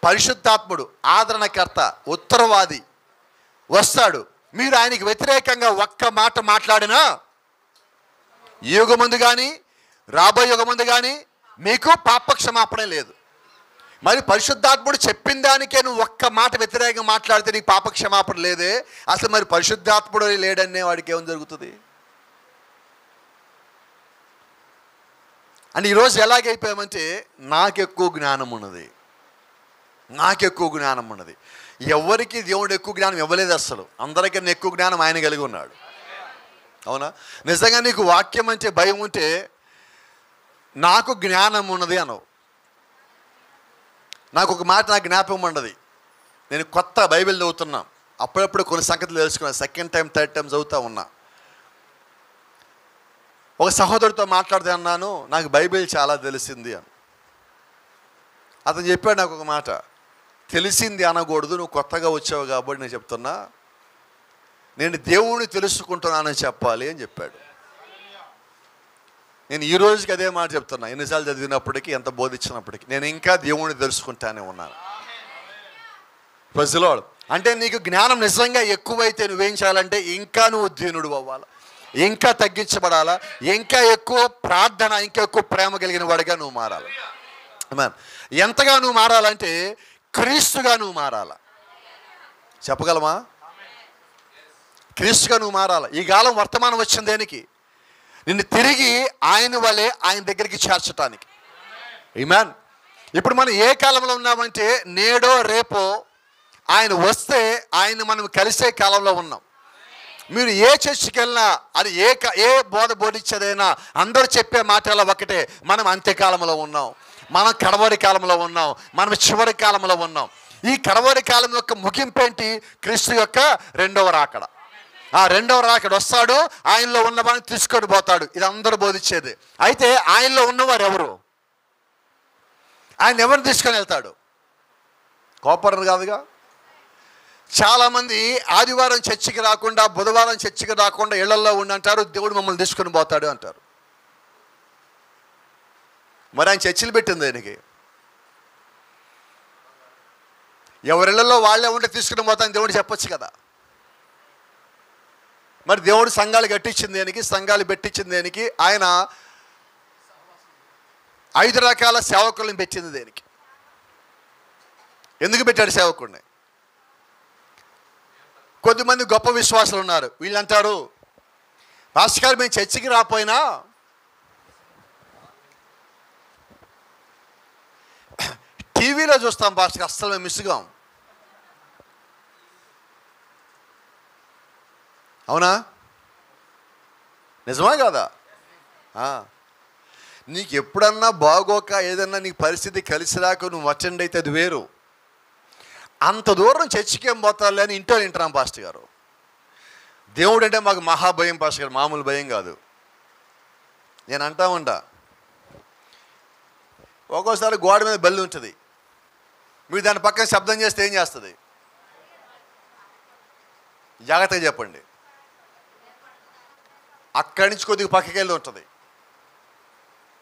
పరిశుద్ధాత్ముడు, ఆదరణకర్త, ఉత్తరవాది వస్తాడు. మీరు ఆయనకి వ్యతిరేకంగా ఒక్క మాట మాట్లాడినా యుగమందు కానీ రాబోయే యుగమందు కానీ మీకు పాప క్షమాపణ లేదు. మరి పరిశుద్ధాత్ముడు చెప్పిన దానికే నువ్వు ఒక్క మాట వ్యతిరేకంగా మాట్లాడితే నీకు పాపక్షమాపణ లేదే, అసలు మరి పరిశుద్ధాత్ముడు లేడనే వాడికి ఏం జరుగుతుంది? అని ఈరోజు ఎలాగైపోయామంటే నాకు ఎక్కువ జ్ఞానం ఉన్నది. ఎవరికి దేవుడు ఎక్కువ జ్ఞానం ఇవ్వలేదు, అసలు అందరికన్నా ఎక్కువ జ్ఞానం ఆయన కలిగి ఉన్నాడు. అవునా? నిజంగా నీకు వాక్యం అంటే భయం ఉంటే నాకు జ్ఞానం ఉన్నది అనవు. నాకు ఒక మాట నాకు జ్ఞాపకం ఉండదు. నేను కొత్త బైబిల్ చదువుతున్నా, అప్పుడప్పుడు కొన్ని సంగతులు తెలుసుకున్నాను. సెకండ్ టైం థర్డ్ టైం చదువుతూ ఉన్నా. ఒక సహోదరుడితో మాట్లాడితే అన్నాను, నాకు బైబిల్ చాలా తెలిసింది అని. అతను చెప్పాడు నాకు ఒక మాట, తెలిసింది అనకూడదు, నువ్వు కొత్తగా వచ్చావు కాబట్టి నేను చెప్తున్నా, నేను దేవుణ్ణి తెలుసుకుంటున్నానని చెప్పాలి అని చెప్పాడు. నేను ఈ రోజుకి అదే మాట చెప్తున్నా. ఎన్నిసార్లు చదివినప్పటికీ, ఎంత బోధించినప్పటికీ నేను ఇంకా దేవుణ్ణి తెలుసుకుంటానే ఉన్నాను. Praise the lord. అంటే నీకు జ్ఞానం నిజంగా ఎక్కువైతే నువ్వేం చేయాలంటే ఇంకా నువ్వు దీనుడు అవ్వాలి, ఇంకా తగ్గించబడాలా, ఇంకా ఎక్కువ ప్రార్థన, ఇంకా ఎక్కువ ప్రేమ కలిగిన వాడిగా నువ్వు మారాలి. ఎంతగా నువ్వు మారాలంటే క్రీస్తుగా నువ్వు మారాల. చెప్పగలమా? క్రీస్తుగా నువ్వు మారాల. ఈ కాలం వర్తమానం వచ్చింది దేనికి? నిన్ను తిరిగి ఆయన వలె ఆయన దగ్గరికి చేర్చటానికి. ఆమేన్. ఇప్పుడు మనం ఏ కాలంలో ఉన్నామంటే నేడో రేపో ఆయన వస్తే ఆయన మనం కలిసే కాలంలో ఉన్నాం. మీరు ఏ చర్చికి వెళ్ళినా, అది ఏ బోధ బోధించేదైనా అందరూ చెప్పే మాటల ఒకటే, మనం అంత్యకాలంలో ఉన్నాం, మనం కడవరి కాలంలో ఉన్నాం, మనం చివరి కాలంలో ఉన్నాం. ఈ కడవరి కాలం యొక్క ముగింపు ఏంటి? క్రీస్తు యొక్క రెండవ రాకడ. ఆ రెండవ రాకడ వస్తాడు, ఆయనలో ఉన్నవాడిని తీసుకొని పోతాడు. ఇది అందరూ బోధించేది. అయితే ఆయనలో ఉన్నవారు ఎవరు? ఆయన ఎవరిని తీసుకొని వెళ్తాడు? కోపరు కాదుగా. చాలామంది ఆదివారం చర్చికి రాకుండా, బుధవారం చర్చికి రాకుండా ఇళ్లలో ఉండంటారు, దేవుడు మమ్మల్ని తీసుకొని పోతాడు అంటారు. మరి ఆయన చర్చిలు పెట్టింది ఆయనకి. ఎవరిళ్లలో వాళ్ళే ఉంటే తీసుకుని పోతాను దేవుడు చెప్పొచ్చు కదా. మరి దేవుడు సంఘాలు కట్టించింది దేనికి? సంఘాలు పెట్టించింది దేనికి? ఆయన 5 రకాల సేవకులను పెట్టింది దేనికి? ఎందుకు పెట్టాడు సేవకుడిని? కొద్దిమంది గొప్ప విశ్వాసులు ఉన్నారు. వీళ్ళు అంటారు, పాస్టర్ గారు మేము చర్చికి రాపోయినా టీవీలో చూస్తాం పాస్టర్, అస్సలు మేము మిస్గాం. అవునా? నిజమా కాదా? నీకు ఎప్పుడన్నా బాగోక ఏదన్నా నీ పరిస్థితి కలిసి రాక నువ్వు అటెండ్ అయితే అది వేరు. అంత దూరం చర్చికి ఏం పోతారులే అని ఇంట్లో వింటున్నాం పాస్టర్ గారు. దేవుడు అంటే మాకు మహాభయం పాస్టర్ గారు, మామూలు భయం కాదు. నేను అంటా ఒక్కోసారి గోడ మీద బల్లి ఉంటుంది, మీరు దాని పక్కన శబ్దం చేస్తే ఏం చేస్తుంది? జాగ్రత్తగా చెప్పండి. అక్కడి నుంచి కొద్దిగా పక్కకి వెళ్ళి ఉంటుంది.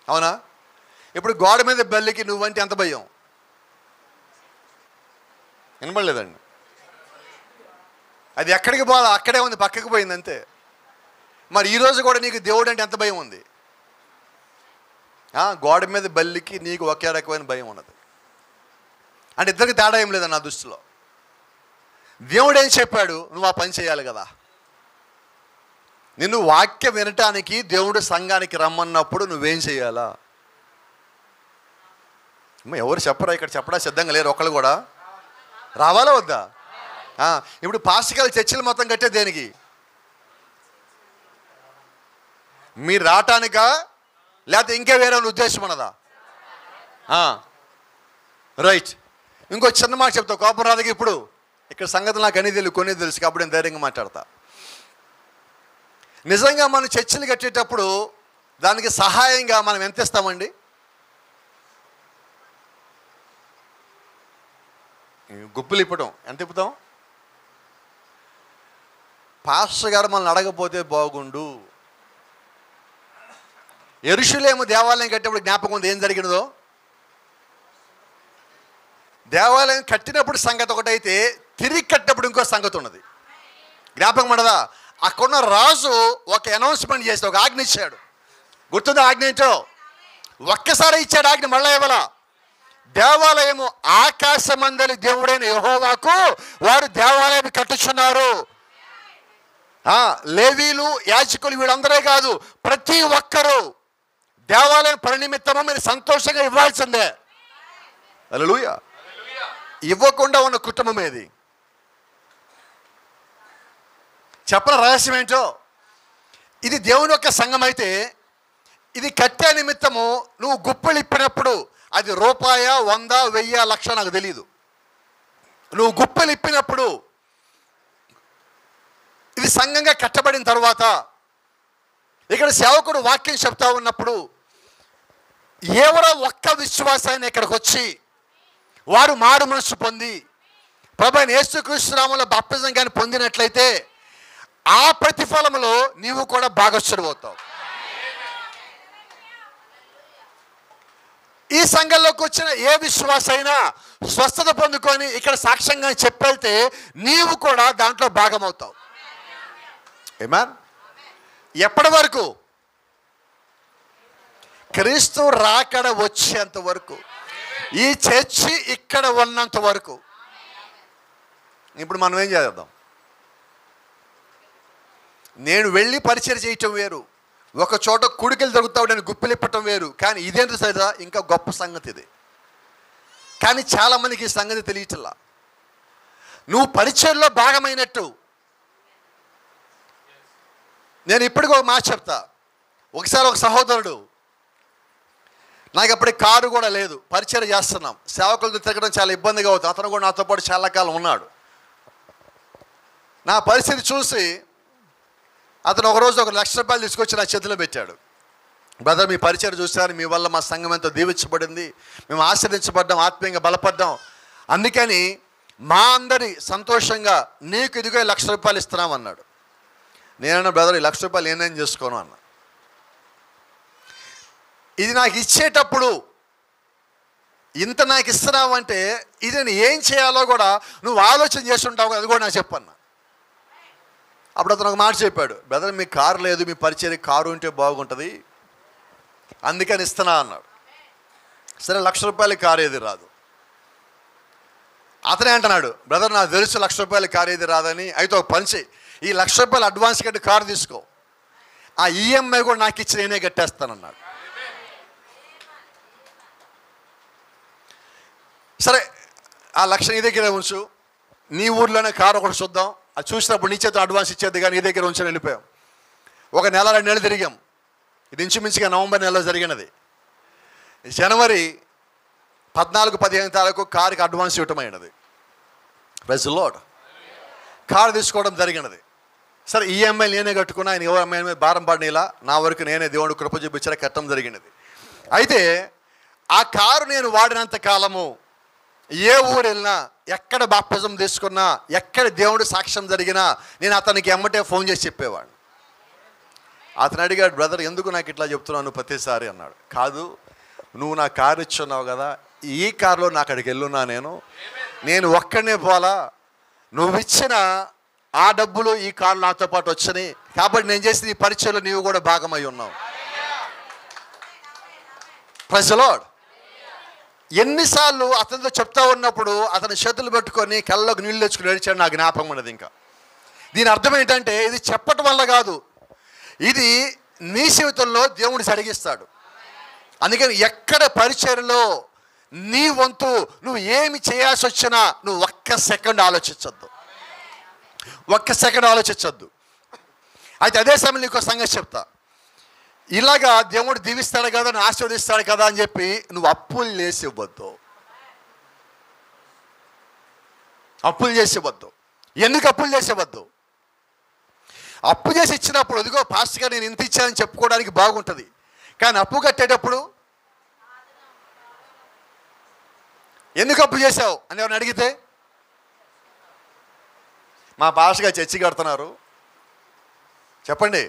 అవునా? ఇప్పుడు గోడ మీద బల్లికి నువ్వంటే ఎంత భయం? వినపడలేదండి. అది ఎక్కడికి పోదా, అక్కడే ఉంది, పక్కకి పోయింది అంతే. మరి ఈరోజు కూడా నీకు దేవుడు అంటే ఎంత భయం ఉంది? గోడ మీద బల్లికి నీకు ఒకే రకమైన భయం ఉన్నది. అంటే ఇద్దరికి తేడా ఏం లేదన్న నా దృష్టిలో. దేవుడు ఏం చెప్పాడు? నువ్వు ఆ పని చేయాలి కదా. నిన్ను వాక్యం వినటానికి దేవుడు సంఘానికి రమ్మన్నప్పుడు నువ్వేం చేయాలా? ఎవరు చెప్పరా? ఇక్కడ చెప్పడా సిద్ధంగా లేరు ఒకళ్ళు కూడా. రావాలా వద్దా? ఇప్పుడు పాస్టర్ గారు చర్చిలు మొత్తం కట్టే దేనికి? మీరు రావటానికా, లేకపోతే ఇంకే వేరే ఉద్దేశం ఉన్నదా? రైట్. ఇంకో చిన్న మాట చెప్తా, కోపం రాదుగా. ఇప్పుడు ఇక్కడ సంగతి నాకు అన్నీ తెలుసు, కొన్ని తెలుసు కాబట్టి నేను ధైర్యంగా మాట్లాడతా. నిజంగా మనం చర్చిలు కట్టేటప్పుడు దానికి సహాయంగా మనం ఎంత ఇస్తామండి? గుప్పులు ఇప్పడం ఎంత ఇప్పుతాం? పాస్టర్ గారు మనల్ని అడగపోతే బాగుండు. యెరూషలేము దేవాలయం కట్టేప్పుడు జ్ఞాపకం ఉంది ఏం జరిగినదో? దేవాలయం కట్టినప్పుడు సంగతి ఒకటైతే తిరిగి కట్టినప్పుడు ఇంకో సంగతి ఉన్నది. జ్ఞాపకం ఉండదా? అక్కడున్న రాజు ఒక అనౌన్స్మెంట్ చేసి ఒక ఆజ్ఞ ఇచ్చాడు. గుర్తుందా ఆజ్ఞ ఏంటో? ఒక్కసారి ఇచ్చాడు ఆజ్ఞ, మళ్ళీ ఇవ్వాల. దేవాలయము ఆకాశమందలి దేవుడైన యెహోవాకు వారు దేవాలయాన్ని కట్టుచున్నారు. లేవీలు, యాజకులు వీళ్ళందరే కాదు, ప్రతి ఒక్కరూ దేవాలయం పరినిమిత్తమా మీరు సంతోషంగా ఇవ్వాల్సిందే. హల్లెలూయా. ఇవ్వకుండా ఉన్న కుటుంబం ఏది? చెప్పన రహస్యం ఏంటో, ఇది దేవుని యొక్క సంఘం అయితే ఇది కట్టే నిమిత్తము నువ్వు గుప్పలు ఇప్పినప్పుడు అది రూపాయ, 100, 1000, 1,00,000 నాకు తెలియదు. నువ్వు గుప్పలు ఇప్పినప్పుడు ఇది సంఘంగా కట్టబడిన తర్వాత ఇక్కడ సేవకుడు వాక్యం చెప్తా ఉన్నప్పుడు ఎవరో ఒక్క విశ్వాసాన్ని ఇక్కడికి వచ్చి వారు మారు మనసు పొంది ప్రభువైన యేసుక్రీస్తు నామములో బాప్తిజం కానీ పొందినట్లయితే ఆ ప్రతిఫలములో నీవు కూడా భాగస్వామి అవుతావు. ఈ సంఘంలోకి వచ్చిన ఏ విశ్వాసైనా స్వస్థత పొందుకొని ఇక్కడ సాక్ష్యంగా చెప్పెళ్తే నీవు కూడా దాంట్లో భాగమవుతావు. ఆమేన్. ఎప్పటి వరకు? క్రీస్తు రాకడ వచ్చేంత వరకు, ఈ చర్చి ఇక్కడ ఉన్నంత వరకు. ఇప్పుడు మనం ఏం చేద్దాం? నేను వెళ్ళి పరిచయం చేయటం వేరు, ఒక చోట కుడికలు దొరుకుతావు నేను గుప్పిలిప్పటం వేరు. కానీ ఇదేంటి సరిదా ఇంకా గొప్ప సంగతి ఇది. కానీ చాలామందికి ఈ సంగతి తెలియట్లా. నువ్వు పరిచయంలో భాగమైనట్టు. నేను ఇప్పటికీ ఒక మాట చెప్తా. ఒకసారి ఒక సహోదరుడు, నాకు అప్పటి కారు కూడా లేదు, పరిచయం చేస్తున్నాం, సేవకులతో తిరగడం చాలా ఇబ్బందిగా అవుతుంది. అతను కూడా నాతో పాటు చాలా కాలం ఉన్నాడు. నా పరిస్థితి చూసి అతను ఒకరోజు ₹1,00,000 తీసుకొచ్చి నా చేతిలో పెట్టాడు. బ్రదర్, మీ పరిచయం చూశారు, మీ వల్ల మా సంఘం ఎంతో దీవించబడింది, మేము ఆశీర్వదించబడ్డాం, ఆత్మీయంగా బలపడ్డాం, అందుకని మా అందరి సంతోషంగా నీకు ఇదిగో ₹1,00,000 ఇస్తున్నాం అన్నాడు. నేనన్నా, బ్రదర్, ₹1,00,000 నేనేం చేసుకోను అన్నా. ఇది నాకు ఇచ్చేటప్పుడు ఇంత నాకు ఇస్తున్నావు అంటే ఇది నేను ఏం చేయాలో కూడా నువ్వు ఆలోచన చేస్తుంటావు, అది కూడా నాకు చెప్పన్నా. అప్పుడు అతను ఒక మాట చెప్పాడు, బ్రదర్, మీ కారు లేదు, మీ పరిచయం కారు ఉంటే బాగుంటుంది, అందుకని ఇస్తున్నా అన్నాడు. సరే, ₹1,00,000 కారు ఏది రాదు. అతనే అంటున్నాడు, బ్రదర్, నాకు తెలుసు ₹1,00,000 కారు ఏది రాదని, అయితే ఒక పని చెయ్యి, ఈ ₹1,00,000 అడ్వాన్స్ కట్టి కారు తీసుకో, ఆ ఈఎంఐ కూడా నాకు ఇచ్చి నేనే కట్టేస్తానన్నాడు. సరే, ఆ 1,00,000 నీ దగ్గర ఉంచు, నీ ఊర్లోనే కారు ఒకటి చూద్దాం, అది చూసినప్పుడు నీ చేత అడ్వాన్స్ ఇచ్చేది కానీ నీ దగ్గర ఉంచని వెళ్ళిపోయాం. ఒక నెల 2 నెలలు తిరిగాం. ఇది ఇంచుమించుగా నవంబర్ నెలలో జరిగినది. జనవరి 14-15 తారీఖు కారుకి అడ్వాన్స్ ఇవ్వటమైనది. Praise the lord. కారు తీసుకోవడం జరిగినది. సరే, ఈఎంఐ నేనే కట్టుకున్నా, ఆయన ఎవరు అమ్మాయి మీద భారం పడినలా, నా వరకు నేనే దేవుడు కృప చూపించారా కట్టడం జరిగినది. అయితే ఆ కారు నేను వాడినంత కాలము ఏ ఊరు వెళ్ళినా, ఎక్కడ బాప్తిజం తీసుకున్నా, ఎక్కడ దేవుడు సాక్ష్యం జరిగినా నేను అతనికి ఎమ్మటే ఫోన్ చేసి చెప్పేవాడిని. అతను అడిగాడు, బ్రదర్, ఎందుకు నాకు ఇట్లా చెప్తున్నాను ప్రతిసారి అన్నాడు. కాదు, నువ్వు నా కారు ఇచ్చున్నావు కదా, ఈ కారులో నా అక్కడికి వెళ్ళున్నా, నేను ఒక్కడనే పోలా, నువ్వు ఇచ్చిన ఆ డబ్బులు ఈ కారు నాతో పాటు వచ్చినాయి, కాబట్టి నేను చేసిన ఈ పరిచయంలో నీవు కూడా భాగమై ఉన్నావు. Praise the lord. ఎన్నిసార్లు అతనితో చెప్తా ఉన్నప్పుడు అతని చేతులు పెట్టుకొని కళ్ళకు నీళ్ళు తెచ్చుకుని నడిచాడు, నాకు జ్ఞాపకం ఉన్నది. ఇంకా దీని అర్థం ఏంటంటే ఇది చెప్పటం వల్ల కాదు, ఇది నీ జీవితంలో దేవుడు జరిగిస్తాడు. అందుకని ఎక్కడ పరిచర్యలో నీ వంతు నువ్వు ఏమి చేయాల్సి వచ్చినా నువ్వు ఒక్క సెకండ్ ఆలోచించొద్దు. అయితే అదే సమయంలో నీకు సంగతి చెప్తా. ఇలాగా దేవుడు దీవిస్తాడు కదా, నువ్వు ఆశీర్వదిస్తాడు కదా అని చెప్పి నువ్వు అప్పులు చేసి ఇవ్వద్దు. ఎందుకు అప్పులు చేసేవద్దు? అప్పు చేసి ఇచ్చినప్పుడు ఇదిగో పాస్టర్ గారు నేను ఇంత ఇచ్చానని చెప్పుకోవడానికి బాగుంటుంది. కానీ అప్పు కట్టేటప్పుడు ఎందుకు అప్పు చేసావు అని ఎవరిని అడిగితే, మా పాస్టర్ గారు చర్చి కడుతున్నారు, చెప్పండి,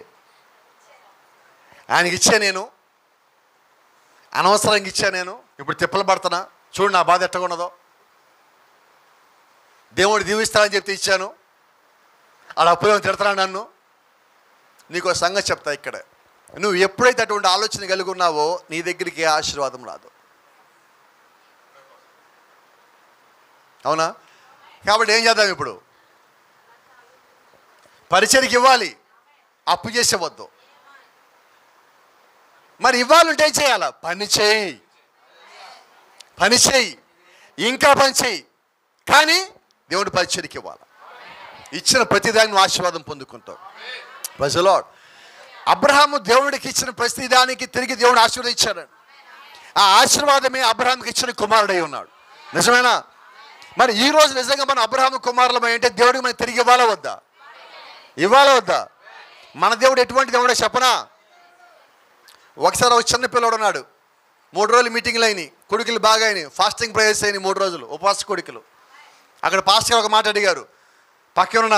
ఆయనకి ఇచ్చా, నేను అనవసరంగా ఇచ్చా, నేను ఇప్పుడు తిప్పలు పడుతున్నా, చూడు నా బాధ ఎట్టకున్నదో, దేవుడు దీవిస్తానని చెప్తే ఇచ్చాను, ఆడ అప్పులేమో తిడతాను నన్ను. నీకు సంగతి చెప్తా, ఇక్కడ నువ్వు ఎప్పుడైతే అటువంటి ఆలోచన కలిగి ఉన్నావో నీ దగ్గరికి ఏ ఆశీర్వాదం రాదు. అవునా? కాబట్టి ఏం చేద్దాం ఇప్పుడు? పరిచర్యకి ఇవ్వాలి, అప్పు చేసేవద్దు. మరి ఇవ్వాలంటే ఏం చేయాలా? పని చేయి, ఇంకా పని చేయి, కానీ దేవుడి పరిచర్యకి ఇవ్వాలి. ఇచ్చిన ప్రతిదాన్ని నువ్వు ఆశీర్వాదం పొందుకుంటావు. Praise the lord. అబ్రహాము దేవుడికి ఇచ్చిన ప్రతిదానికి తిరిగి దేవుడు ఆశీర్వదించాడు. ఆ ఆశీర్వాదమే అబ్రహాంకి ఇచ్చిన కుమారుడై ఉన్నాడు. నిజమేనా? మరి ఈ రోజు నిజంగా మనం అబ్రహాము కుమారులమై అంటే దేవుడికి మనం తిరిగి ఇవ్వాలా వద్దా? మన దేవుడు ఎటువంటి దేవుడో చెప్పనా? ఒకసారి ఒక చిన్న పిల్లడు ఉన్నాడు, 3 రోజులు మీటింగ్లు అయినాయి, కొడుకులు బాగా అయినాయి, ఫాస్టింగ్ ప్రేయర్స్ అయినాయి, 3 రోజులు ఉపవాస కొడుకులు. అక్కడ పాస్టర్ ఒక మాట అడిగారు, పక్కన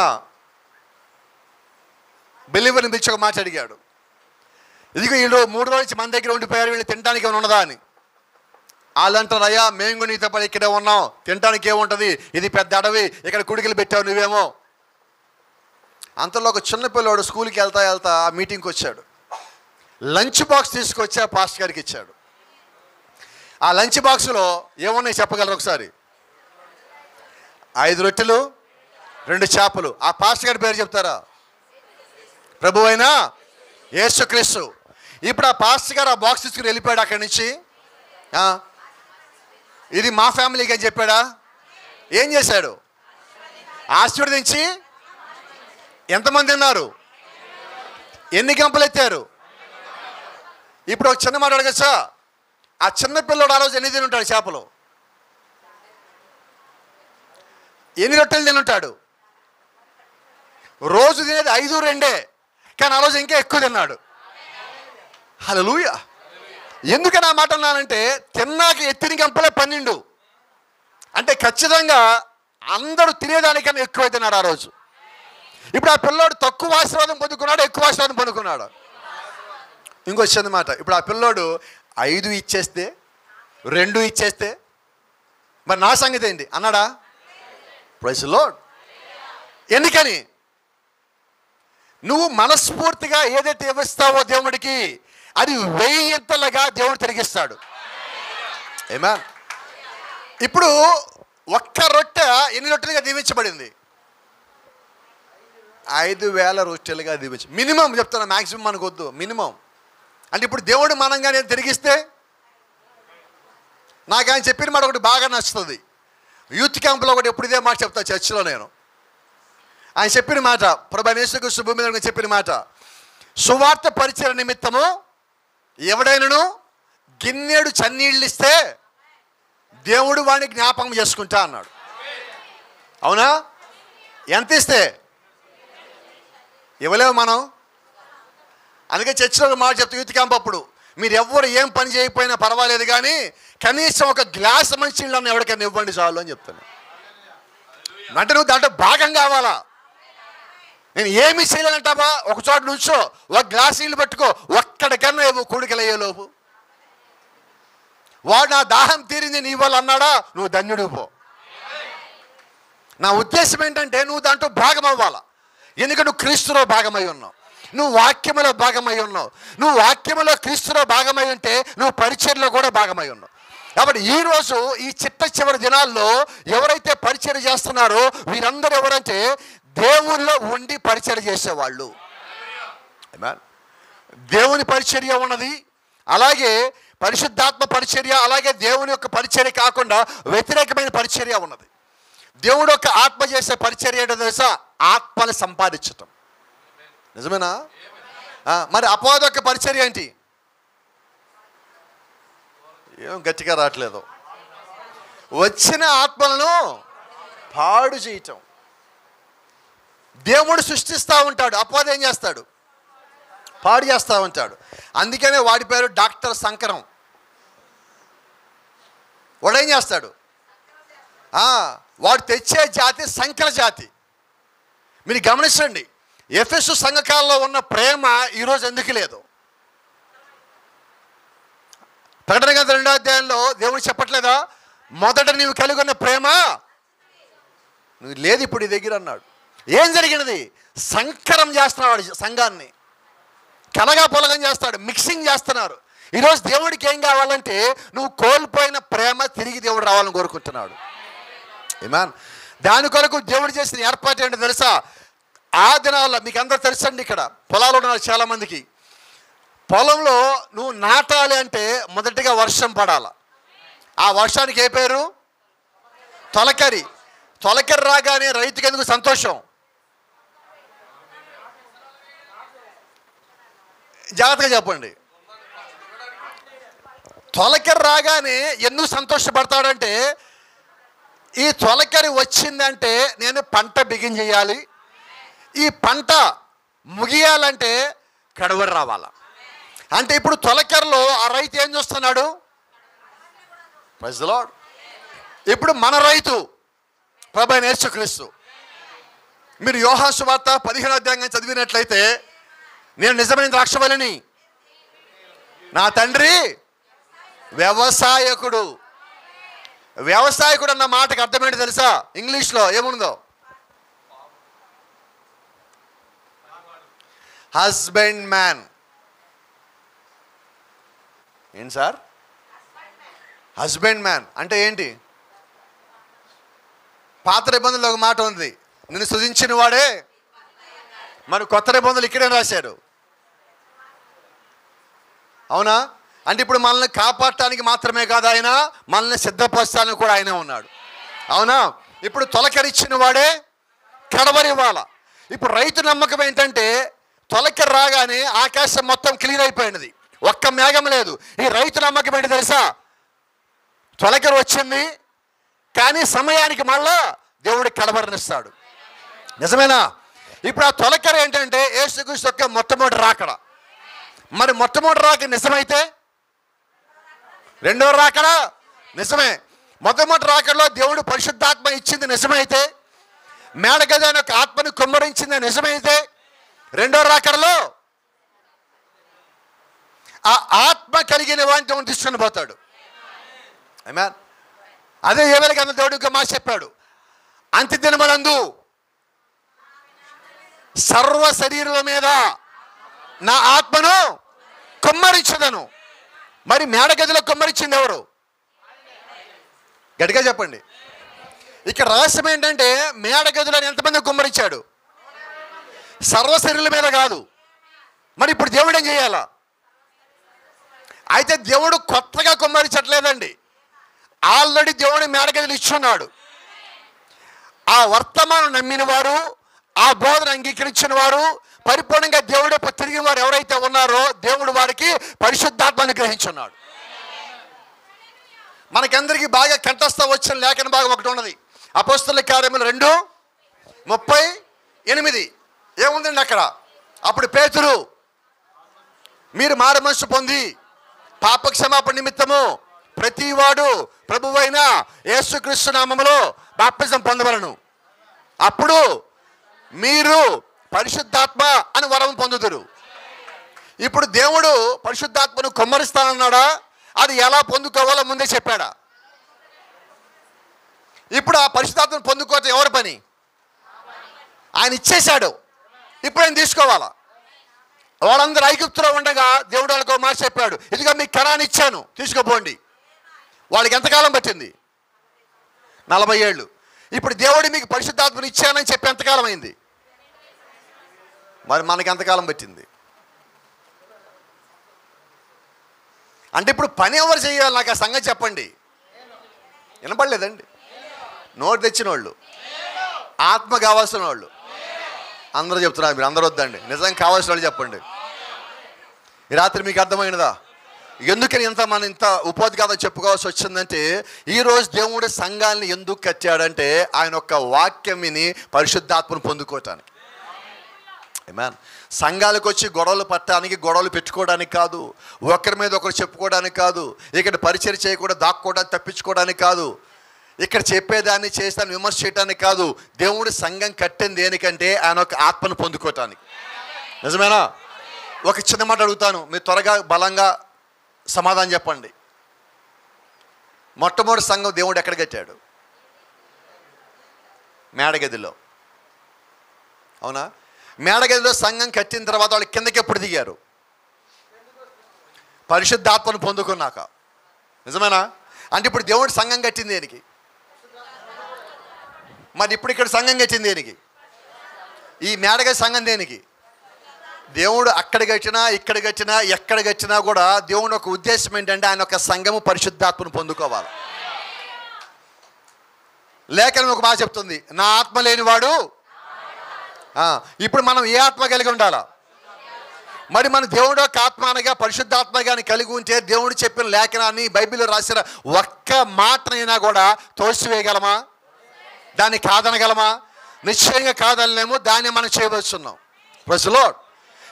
బిలీవర్ని పిలిచి ఒక మాట అడిగాడు, ఇదిగో వీళ్ళు 3 రోజుల నుంచి మన దగ్గర ఉండిపోయారు, వీళ్ళు తినడానికి ఏమైనా ఉన్నదా అని. వాళ్ళు అంటారు, అయ్యా మేము కూడా నీతో పాటు ఇక్కడే ఉన్నాం, తినడానికి ఏముంటుంది, ఇది పెద్ద అడవి, ఇక్కడ కుడికలు పెట్టావు నువ్వేమో. అంతలో ఒక చిన్న పిల్లవాడు స్కూల్కి వెళ్తా ఆ మీటింగ్కి వచ్చాడు. లంచ్ బాక్స్ తీసుకొచ్చి ఆ పాస్టర్ గారికి ఇచ్చాడు. ఆ లంచ్ బాక్స్లో ఏమున్నాయి చెప్పగలరు ఒకసారి? 5 రొట్టెలు 2 చేపలు. ఆ పాస్టర్ గారి పేరు చెప్తారా? ప్రభువైన యేసుక్రీస్తు. ఇప్పుడు ఆ పాస్టర్ గారు ఆ బాక్స్ తీసుకుని వెళ్ళిపోయాడు అక్కడి నుంచి. ఇది మా ఫ్యామిలీకి అని చెప్పాడా? ఏం చేశాడు? ఆశీర్వదించి ఎంతమంది ఉన్నారు? ఎన్ని గంపలు ఎత్తారు? ఇప్పుడు ఒక చిన్న మాట అడగచ్చా? ఆ చిన్న పిల్లడు ఆ రోజు ఎన్ని తినుంటాడు చేపలు? ఎన్ని రొట్టెలు తినుంటాడు? రోజు తినేది 5, 2, కానీ ఆ రోజు ఇంకా ఎక్కువ తిన్నాడు. హల్లెలూయా. ఎందుకని ఆ మాట అన్నానంటే, తిన్నాక ఎత్తిన గంపలే 12, అంటే ఖచ్చితంగా అందరూ తినేదానికన్నా ఎక్కువ తిన్నాడు ఆ రోజు. ఇప్పుడు ఆ పిల్లోడు తక్కువ ఆశీర్వాదం పొందుకున్నాడు, ఎక్కువ ఆశీర్వాదం పొందుకున్నాడు? ఇంకో చిన్న మాట, ఇప్పుడు ఆ పిల్లోడు 5 ఇచ్చేస్తే 2 ఇచ్చేస్తే మరి నా సంగతి ఏంటి అన్నాడా? Praise the lord. ఎందుకని? నువ్వు మనస్ఫూర్తిగా ఏదైతే ఇవ్వస్తావో దేవుడికి, అది 1000 దేవుడు తిరిగిస్తాడు. ఆమేన్. ఇప్పుడు ఒక్క రొట్టె ఎన్ని రొట్టెలుగా దీవించబడింది? 5000 రొట్టెలుగా దీవించి, మినిమం చెప్తాను, మ్యాక్సిమం మనకు వద్దు, మినిమం. అంటే ఇప్పుడు దేవుడు మనంగా నేను తిరిగిస్తే, నాకు ఆయన చెప్పిన మాట ఒకటి బాగా నచ్చుతుంది. యూత్ క్యాంప్లో ఒకటి ఎప్పుడు ఇదే మాట చెప్తా చర్చిలో నేను. ఆయన చెప్పిన మాట, ప్రభువైన యేసుక్రీస్తు భూమి మీద చెప్పిన మాట, సువార్త పరిచయ నిమిత్తము ఎవడైనను గిన్నెడు చన్నీళ్ళు ఇస్తే దేవుడు వాడిని జ్ఞాపకం చేసుకుంటా అన్నాడు. అవునా? ఎంత ఇస్తే? ఇవ్వలేము మనం. అందుకే చర్చిలో ఒక మాట చెప్తా, యూత్ క్యాంప్ అప్పుడు, మీరు ఎవ్వరు ఏం పని చేయకపోయినా పర్వాలేదు, కానీ కనీసం ఒక గ్లాస్ మంచినీళ్ళని ఎవరికైనా ఇవ్వండి చాలు అని చెప్తాను. అంటే నువ్వు దాంట్లో భాగం కావాలా. నేను ఏమి చేయలేనంటావా? ఒక చోట నుంచో ఒక గ్లాస్ నీళ్ళు పట్టుకో, ఒక్కడికన్నా ఇవ్వు కూడికలయ్యేలోపు. వాడు నా దాహం తీరింది నీ వల్ల అన్నాడా, నువ్వు ధన్యుడు పో. నా ఉద్దేశం ఏంటంటే నువ్వు దాంట్లో భాగం అవ్వాలా. ఎందుకంటే నువ్వు క్రీస్తులో భాగమై ఉన్నావు, నువ్వు వాక్యములో భాగమై ఉన్నావు. నువ్వు వాక్యములో క్రీస్తులో భాగమై ఉంటే నువ్వు పరిచర్యలో కూడా భాగమై ఉన్నావు. కాబట్టి ఈరోజు ఈ చివరి దినాల్లో ఎవరైతే పరిచర్య చేస్తున్నారో వీరందరూ ఎవరంటే దేవుల్లో ఉండి పరిచర్య చేసేవాళ్ళు. దేవుని పరిచర్య ఉన్నది, అలాగే పరిశుద్ధాత్మ పరిచర్య, అలాగే దేవుని యొక్క పరిచర్య కాకుండా వ్యతిరేకమైన పరిచర్య ఉన్నది. దేవుడు యొక్క ఆత్మ చేసే పరిచర్య ఏంటో తెలుసా? ఆత్మని సంపాదించటం. నిజమేనా? మరి అపవాది యొక్క పరిచర్య ఏంటి? ఏం గట్టిగా రావట్లేదు. వచ్చిన ఆత్మలను పాడు చేయటం. దేవుడు సృష్టిస్తూ ఉంటాడు, అపవాది ఏం చేస్తాడు? పాడు చేస్తూ ఉంటాడు. అందుకనే వాడి పేరు డాక్టర్ శంకరం. వాడేం చేస్తాడు? వాడు తెచ్చే జాతి సంకర జాతి. మీరు గమనించండి, ఎఫెసు సంఘకాలంలో ఉన్న ప్రేమ ఈరోజు ఎందుకు లేదు? ప్రకటన గ్రంథం 2వ అధ్యాయంలో దేవుడు చెప్పట్లేదా, మొదట నీవు కలిగి ఉన్న ప్రేమ నువ్వు లేదు ఇప్పుడు నీ దగ్గర అన్నాడు. ఏం జరిగినది? సంకరం చేస్తున్నాడు, సంఘాన్ని కలగా పొలగం చేస్తాడు, మిక్సింగ్ చేస్తున్నారు. ఈరోజు దేవుడికి ఏం కావాలంటే నువ్వు కోల్పోయిన ప్రేమ తిరిగి దేవుడు రావాలని కోరుకుంటున్నాడు. ఆమేన్. దాని కొరకు దేవుడు చేసిన ఏర్పాటు ఏంటో తెలుసా? ఆ దినాల్లో మీకు అందరూ తెలుసండి, ఇక్కడ పొలాలు ఉన్నారు చాలామందికి. పొలంలో నువ్వు నాటాలి అంటే మొదటిగా వర్షం పడాల. ఆ వర్షానికి ఏ పేరు? తొలకరి. తొలకరి రాగానే రైతుకి ఎందుకు సంతోషం? జాగ్రత్తగా చెప్పండి. తొలకరి రాగానే ఎందుకు సంతోషపడతాడంటే, ఈ తొలకరి వచ్చిందంటే నేను పంట బిగించేయాలి, ఈ పంట ముగియాలంటే కడవరి రావాల. అంటే ఇప్పుడు తొలకరిలో ఆ రైతు ఏం చూస్తున్నాడు? Praise the lord. ఇప్పుడు మన రైతు ప్రభువైన యేసుక్రీస్తు. మీరు యోహాను సువార్త 15వ అధ్యాయం చదివినట్లయితే, నేను నిజమైన ద్రాక్షవల్లిని, నా తండ్రి వ్యవసాయకుడు. వ్యవసాయకుడు అన్న మాటకు అర్థం ఏంటి తెలుసా? ఇంగ్లీష్లో ఏముందో? Husband man. ఏంటి సార్? హస్బెండ్ మ్యాన్ అంటే ఏంటి? పాత నిబంధనలో ఒక మాట ఉంది, నిన్ను సృజించిన వాడే. మరి కొత్త నిబంధనలు ఇక్కడే రాశారు, అవునా? అంటే ఇప్పుడు మనల్ని కాపాడటానికి మాత్రమే కాదు, ఆయన మనల్ని సిద్ధపరచడానికి కూడా ఆయన ఉన్నాడు, అవునా? ఇప్పుడు తొలకరిచ్చిన వాడే కడవరి ఇవ్వాల. ఇప్పుడు రైతు నమ్మకం ఏంటంటే, తొలకరి రాగానే ఆకాశం మొత్తం క్లీన్ అయిపోయినది, ఒక్క మేఘం లేదు. ఈ రైతు నమ్మకం ఏంటి తెలుసా? తొలకరి వచ్చింది కానీ సమయానికి మళ్ళా దేవుడి కడవరినిస్తాడు. నిజమేనా? ఇప్పుడు ఆ తొలకరి ఏంటంటే యేసుక్రీస్తు యొక్క మొట్టమొదటి రాకడ. మరి మొట్టమొదటి రాక నిజమైతే రెండో రాకడ నిజమే. మొట్టమొదటి రాకడలో దేవుడు పరిశుద్ధాత్మ ఇచ్చింది నిజమైతే, మేడగది అనే ఒక ఆత్మను కుమ్మరించింది నిజమైతే, రెండో రాకడలో ఆ ఆత్మ కలిగిన వాటిని తీసుకొని పోతాడు. ఆమేన్. అదే ఏవేళకి అన్న దేవుడు ఇంకా మాట చెప్పాడు, అంత్యదినమునందు సర్వ శరీరుల మీద నా ఆత్మను కుమ్మరించదను. మరి మేడగదిలో కుమ్మరించింది ఎవరు? గట్టిగా చెప్పండి. ఇక్కడ రహస్యం ఏంటంటే, మేడగదిలో ఎంతమంది కుమ్మరించాడు? సర్వ శరీరుల మీద కాదు. మరి ఇప్పుడు దేవుడు ఏం చేయాలా? అయితే దేవుడు కొత్తగా కుమ్మరించట్లేదండి, ఆల్రెడీ దేవుడు మేడగదిలో ఇచ్చున్నాడు. ఆ వర్తమానం నమ్మిన వారు, ఆ బోధన అంగీకరించిన వారు, పరిపూర్ణంగా దేవుడు తిరిగిన వారు ఎవరైతే ఉన్నారో, దేవుడు వారికి పరిశుద్ధాత్మను గ్రహించున్నాడు. మనకందరికీ బాగా కంఠస్థ వచ్చిన లేఖన భాగం ఒకటి ఉన్నది, అపోస్తలుల కార్యములు 2:38. ఏముందండి అక్కడ? అప్పుడు పేతురు, మీరు మారుమనస్సు పొంది పాప క్షమాపణ నిమిత్తము ప్రతివాడు ప్రభువైన యేసుక్రీస్తు నామములో బాప్తిజం పొందవలను, అప్పుడు మీరు పరిశుద్ధాత్మ అని వరం పొందుదురు. ఇప్పుడు దేవుడు పరిశుద్ధాత్మను కుమ్మరిస్తానన్నాడా? అది ఎలా పొందుకోవాలో ముందే చెప్పాడా? ఇప్పుడు ఆ పరిశుద్ధాత్మను పొందుకోవటం ఎవరి పని? ఆయన ఇచ్చేశాడు, ఇప్పుడు ఆయన తీసుకోవాలా. వాళ్ళందరూ ఐగుప్తులో ఉండగా దేవుడు వాళ్ళకు మాట చెప్పాడు, ఇదిగా మీకు కణాన్ని ఇచ్చాను, తీసుకోపోండి. వాళ్ళకి ఎంతకాలం పట్టింది? 40 ఏళ్ళు. ఇప్పుడు దేవుడు మీకు పరిశుద్ధాత్మను ఇచ్చానని చెప్పి ఎంతకాలం అయింది? మరి మనకి ఎంతకాలం పట్టింది? అంటే ఇప్పుడు పని ఎవరు చేయాలి? నాకు ఆ సంగతి చెప్పండి. వినపడలేదండి? నోటు తెచ్చిన వాళ్ళు, ఆత్మ కావాల్సిన వాళ్ళు అందరూ చెప్తున్నారు. మీరు అందరూ వద్దండి, నిజంగా కావాల్సిన వాళ్ళు చెప్పండి. ఈ రాత్రి మీకు అర్థమైనదా ఎందుకని మన ఇంత ఉపోద్ఘాతం కథ చెప్పుకోవాల్సి వచ్చిందంటే, ఈరోజు దేవుడు సంఘాలని ఎందుకు కట్టాడంటే ఆయన యొక్క వాక్యం విని పరిశుద్ధాత్మను పొందుకోవటానికి. ఆమేన్. సంఘాలకు వచ్చి గొడవలు పట్టడానికి, గొడవలు పెట్టుకోవడానికి కాదు, ఒకరి మీద ఒకరు చెప్పుకోవడానికి కాదు, ఇక్కడ పరిచయం చేయకూడదు, దాక్కోవడానికి, తప్పించుకోవడానికి కాదు, ఇక్కడ చెప్పేదాన్ని చేస్తాను విమర్శ చేయడానికి కాదు. దేవుడు సంఘం కట్టింది దేనికంటే ఆయన ఒక ఆత్మను పొందుకోవటానికి. నిజమేనా? ఒక చిన్న మాట అడుగుతాను, మీరు త్వరగా బలంగా సమాధానం చెప్పండి. మొట్టమొదటి సంఘం దేవుడు ఎక్కడ కట్టాడు? మేడగదిలో, అవునా? మేడగదిలో సంఘం కట్టిన తర్వాత వాళ్ళు కిందకి ఎప్పుడు దిగారు? పరిశుద్ధాత్మను పొందుకున్నాక. నిజమేనా? అంటే ఇప్పుడు దేవుడు సంఘం కట్టింది దేనికి? మరి ఇప్పుడు ఇక్కడ సంఘం కట్టింది దేనికి? ఈ మేడగా సంఘం దేనికి? దేవుడు అక్కడ కట్టినా ఇక్కడ కట్టినా ఎక్కడ కట్టినా కూడా దేవుని ఒక ఉద్దేశం ఏంటంటే ఆయన ఒక సంఘము పరిశుద్ధాత్మను పొందుకోవాలి. లేఖనం ఒక మాట చెప్తుంది, నా ఆత్మ లేనివాడు. ఇప్పుడు మనం ఏ ఆత్మ కలిగి ఉండాలా? మరి మన దేవుడు ఒక ఆత్మ అనగా పరిశుద్ధాత్మగాని కలిగి ఉంటే దేవుడు చెప్పిన లేఖనాన్ని బైబిల్లో రాసిన ఒక్క మాటనైనా కూడా తోసివేయగలమా? దాన్ని కాదనగలమా? నిశ్చయంగా కాదనలేము. దాన్ని మనం చేయవచ్చున్నాం. Praise the lord.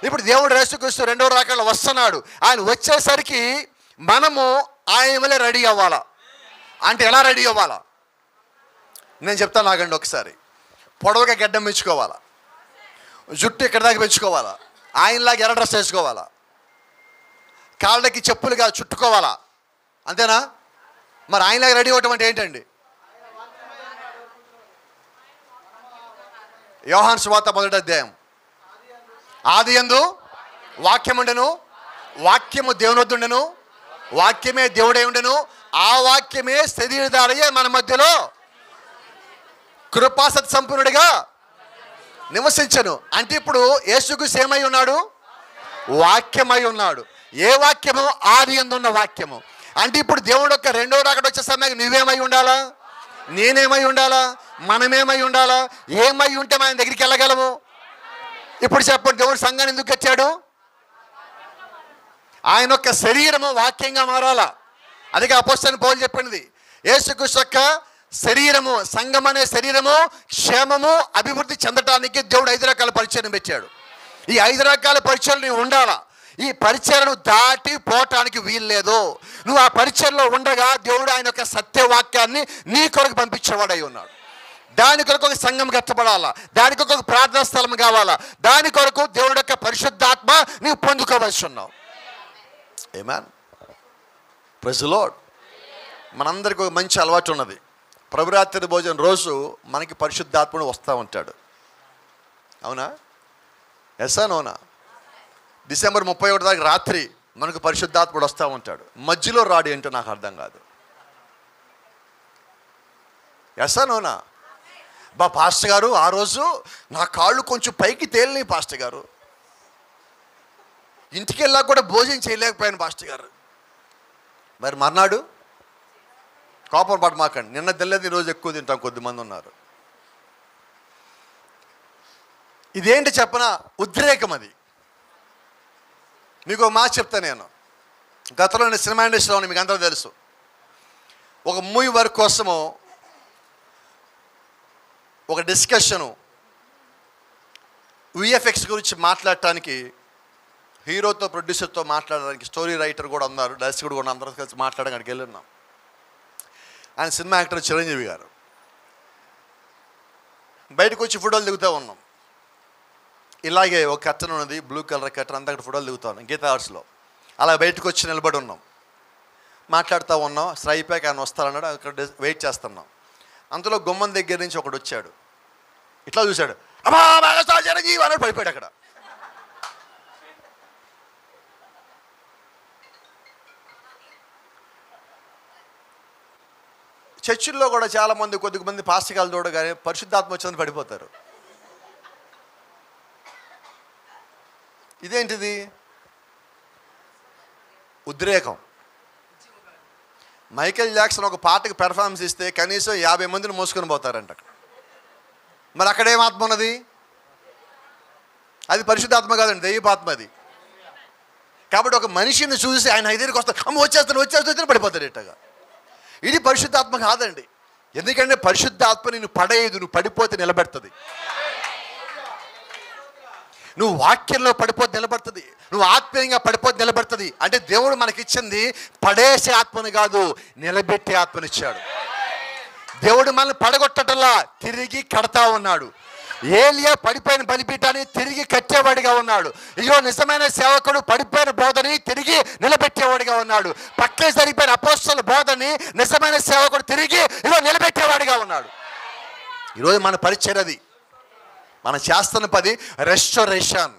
ఇప్పుడు దేవుడు యేసుక్రీస్తు రెండవ రాకడలో వస్తున్నాడు. ఆయన వచ్చేసరికి మనము ఆయన వల్లే రెడీ అవ్వాలా. అంటే ఎలా రెడీ అవ్వాలా నేను చెప్తాను, ఆగండి ఒకసారి. పొడవుగా గడ్డం పెంచుకోవాలా, జుట్టు ఇక్కడ దాకా పెంచుకోవాలా, ఆయనలాగా ఎర్ర డ్రెస్ వేసుకోవాలా, కాళ్ళకి చెప్పులుగా చుట్టుకోవాలా, అంతేనా? మరి ఆయనలాగా రెడీ అవ్వటం అంటే ఏంటండి? యోహాను సువార్త 1వ అధ్యాయం, ఆదియందు వాక్యముండెను, వాక్యము దేవుని వద్ద ఉండెను, వాక్యమే దేవుడై ఉండెను, ఆ వాక్యమే శరీరధారయ్యే మన మధ్యలో కృపాసత్ సంపూర్ణుడిగా నివసించను. అంటే ఇప్పుడు యేసుక్రీస్తు ఏమై ఉన్నాడు? వాక్యమై ఉన్నాడు. ఏ వాక్యము? ఆదియందు ఉన్న వాక్యము. అంటే ఇప్పుడు దేవుడు యొక్క రెండో రాకడ వచ్చే సమయానికి నువ్వేమై ఉండాలా? నేనేమై ఉండాలా? మనమేమై ఉండాలా? ఏమై ఉంటే మన దగ్గరికి వెళ్ళగలము? ఇప్పుడు చెప్పండి, దేవుడు సంఘాన్ని ఎందుకు కట్టాడు? ఆయన యొక్క శరీరము వాక్యంగా మారాలా. అందుకే అపోస్తలుడైన పౌలు చెప్పింది, యేసుక్రీస్తు యొక్క శరీరము, సంఘం అనే శరీరము క్షేమము అభివృద్ధి చెందటానికి దేవుడు 5 రకాల పరిచయం పెట్టాడు. ఈ 5 రకాల పరిచయాలు నువ్వు ఉండాలా. ఈ పరిచయను దాటి పోవటానికి వీలు లేదు. నువ్వు ఆ పరిచయంలో ఉండగా దేవుడు ఆయన యొక్క సత్యవాక్యాన్ని నీ కొరకు పంపించేవాడై ఉన్నాడు. దాని కొరకు ఒక సంఘం కట్టబడాలా, దాని కొరకు ఒక ప్రార్థనా స్థలం కావాలా, దాని కొరకు దేవుడి యొక్క పరిశుద్ధాత్మ నీవు పొందుకోవలసి ఉన్నావు. ఆమేన్. Praise the lord. మనందరికీ ఒక మంచి అలవాటు ఉన్నది. ప్రభురాత్రి భోజనం రోజు మనకి పరిశుద్ధాత్ముడు వస్తూ ఉంటాడు. అవునా? ఎస్సా నోనా? డిసెంబర్ 31 తారీఖు రాత్రి మనకు పరిశుద్ధాత్ముడు వస్తూ ఉంటాడు. మధ్యలో రాడు ఏంటో నాకు అర్థం కాదు. ఎస్సా నోనా? పాస్టర్ గారు ఆ రోజు నా కాళ్ళు కొంచెం పైకి తేలినాయి పాస్టర్ గారు, ఇంటికి వెళ్ళాక కూడా భోజనం చేయలేకపోయాను పాస్టర్ గారు. మరి మర్నాడు కోపం పాటు మాకండి, నిన్న తెల్లది ఈరోజు ఎక్కువ తింటాం, కొద్దిమంది ఉన్నారు. ఇదేంటి చెప్పన? ఉద్రేకం. అది మీకు ఒక మాట చెప్తాను నేను. గతంలో నేను సినిమా ఇండస్ట్రీలో మీకు అందరూ తెలుసు. ఒక మూవీ వర్క్ కోసము ఒక డిస్కషను విఎఫ్ఎక్స్ గురించి మాట్లాడటానికి హీరోతో ప్రొడ్యూసర్తో మాట్లాడడానికి స్టోరీ రైటర్ కూడా ఉన్నారు, డైరెక్టర్ కూడా అందరూ కలిసి మాట్లాడడానికి వెళ్ళున్నాం. ఆయన సినిమా యాక్టర్ చిరంజీవి గారు. బయటకు వచ్చి ఫోటోలు దిగుతూ ఉన్నాం. ఇలాగే ఒక కర్టన్ ఉన్నది, బ్లూ కలర్ కర్టన్, అంతా అక్కడ ఫోటోలు దిగుతూ ఉన్నాం గీతా ఆర్ట్స్లో. అలా బయటకు వచ్చి నిలబడి ఉన్నాం, మాట్లాడుతూ ఉన్నాం. స్ట్రైపాక్ ఆయన వస్తారన్నాడు, అక్కడ వెయిట్ చేస్తున్నాం. అంతలో గుమ్మం దగ్గర నుంచి ఒకడు వచ్చాడు, ఇట్లా చూశాడు, అమ్మా మెగాస్టార్ చిరంజీవి అన్నాడు, పడిపోయాడు అక్కడ. చర్చిల్లో కూడా చాలామంది కొద్దిమంది పాస్టికాలు చూడగానే పరిశుద్ధాత్మ వచ్చిందని పడిపోతారు. ఇదేంటిది? ఉద్రేకం. మైకేల్ జాక్సన్ ఒక పాటకి పెర్ఫార్మెన్స్ ఇస్తే కనీసం 50 మందిని మోసుకొని పోతారంట అక్కడ. మరి అక్కడ ఏం ఆత్మ ఉన్నది? అది పరిశుద్ధాత్మ కాదండి, దైవాత్మ అది. కాబట్టి ఒక మనిషిని చూసి ఆయన దగ్గరికి వస్తాడు, అమ్మ వచ్చేస్తాను పడిపోతాడు ఇట్టగా. ఇది పరిశుద్ధాత్మ కాదండి. ఎందుకంటే పరిశుద్ధాత్మ నిన్ను పడేయదు, నువ్వు పడిపోతే నిలబెడుతుంది. నువ్వు వాక్యంలో పడిపోతే నిలబడుతుంది, నువ్వు ఆత్మీయంగా పడిపోతే నిలబడుతుంది. అంటే దేవుడు మనకిచ్చింది పడేసే ఆత్మని కాదు, నిలబెట్టే ఆత్మనిచ్చాడు. దేవుడు మనల్ని పడగొట్టటంలా తిరిగి కడతా ఉన్నాడు. ఏలియా పడిపోయిన బలిపీఠాన్ని తిరిగి కట్టేవాడిగా ఉన్నాడు. ఇయో నిజమైన సేవకుడు పడిపోయిన బోధని తిరిగి నిలబెట్టేవాడిగా ఉన్నాడు. పక్కనే జరిగిపోయిన అపోస్తలుల బోధని నిజమైన సేవకుడు తిరిగి ఇయో నిలబెట్టేవాడిగా ఉన్నాడు. ఈరోజు మన పరిచయం అది. మనం చేస్తున్న పది రెస్టోరేషన్.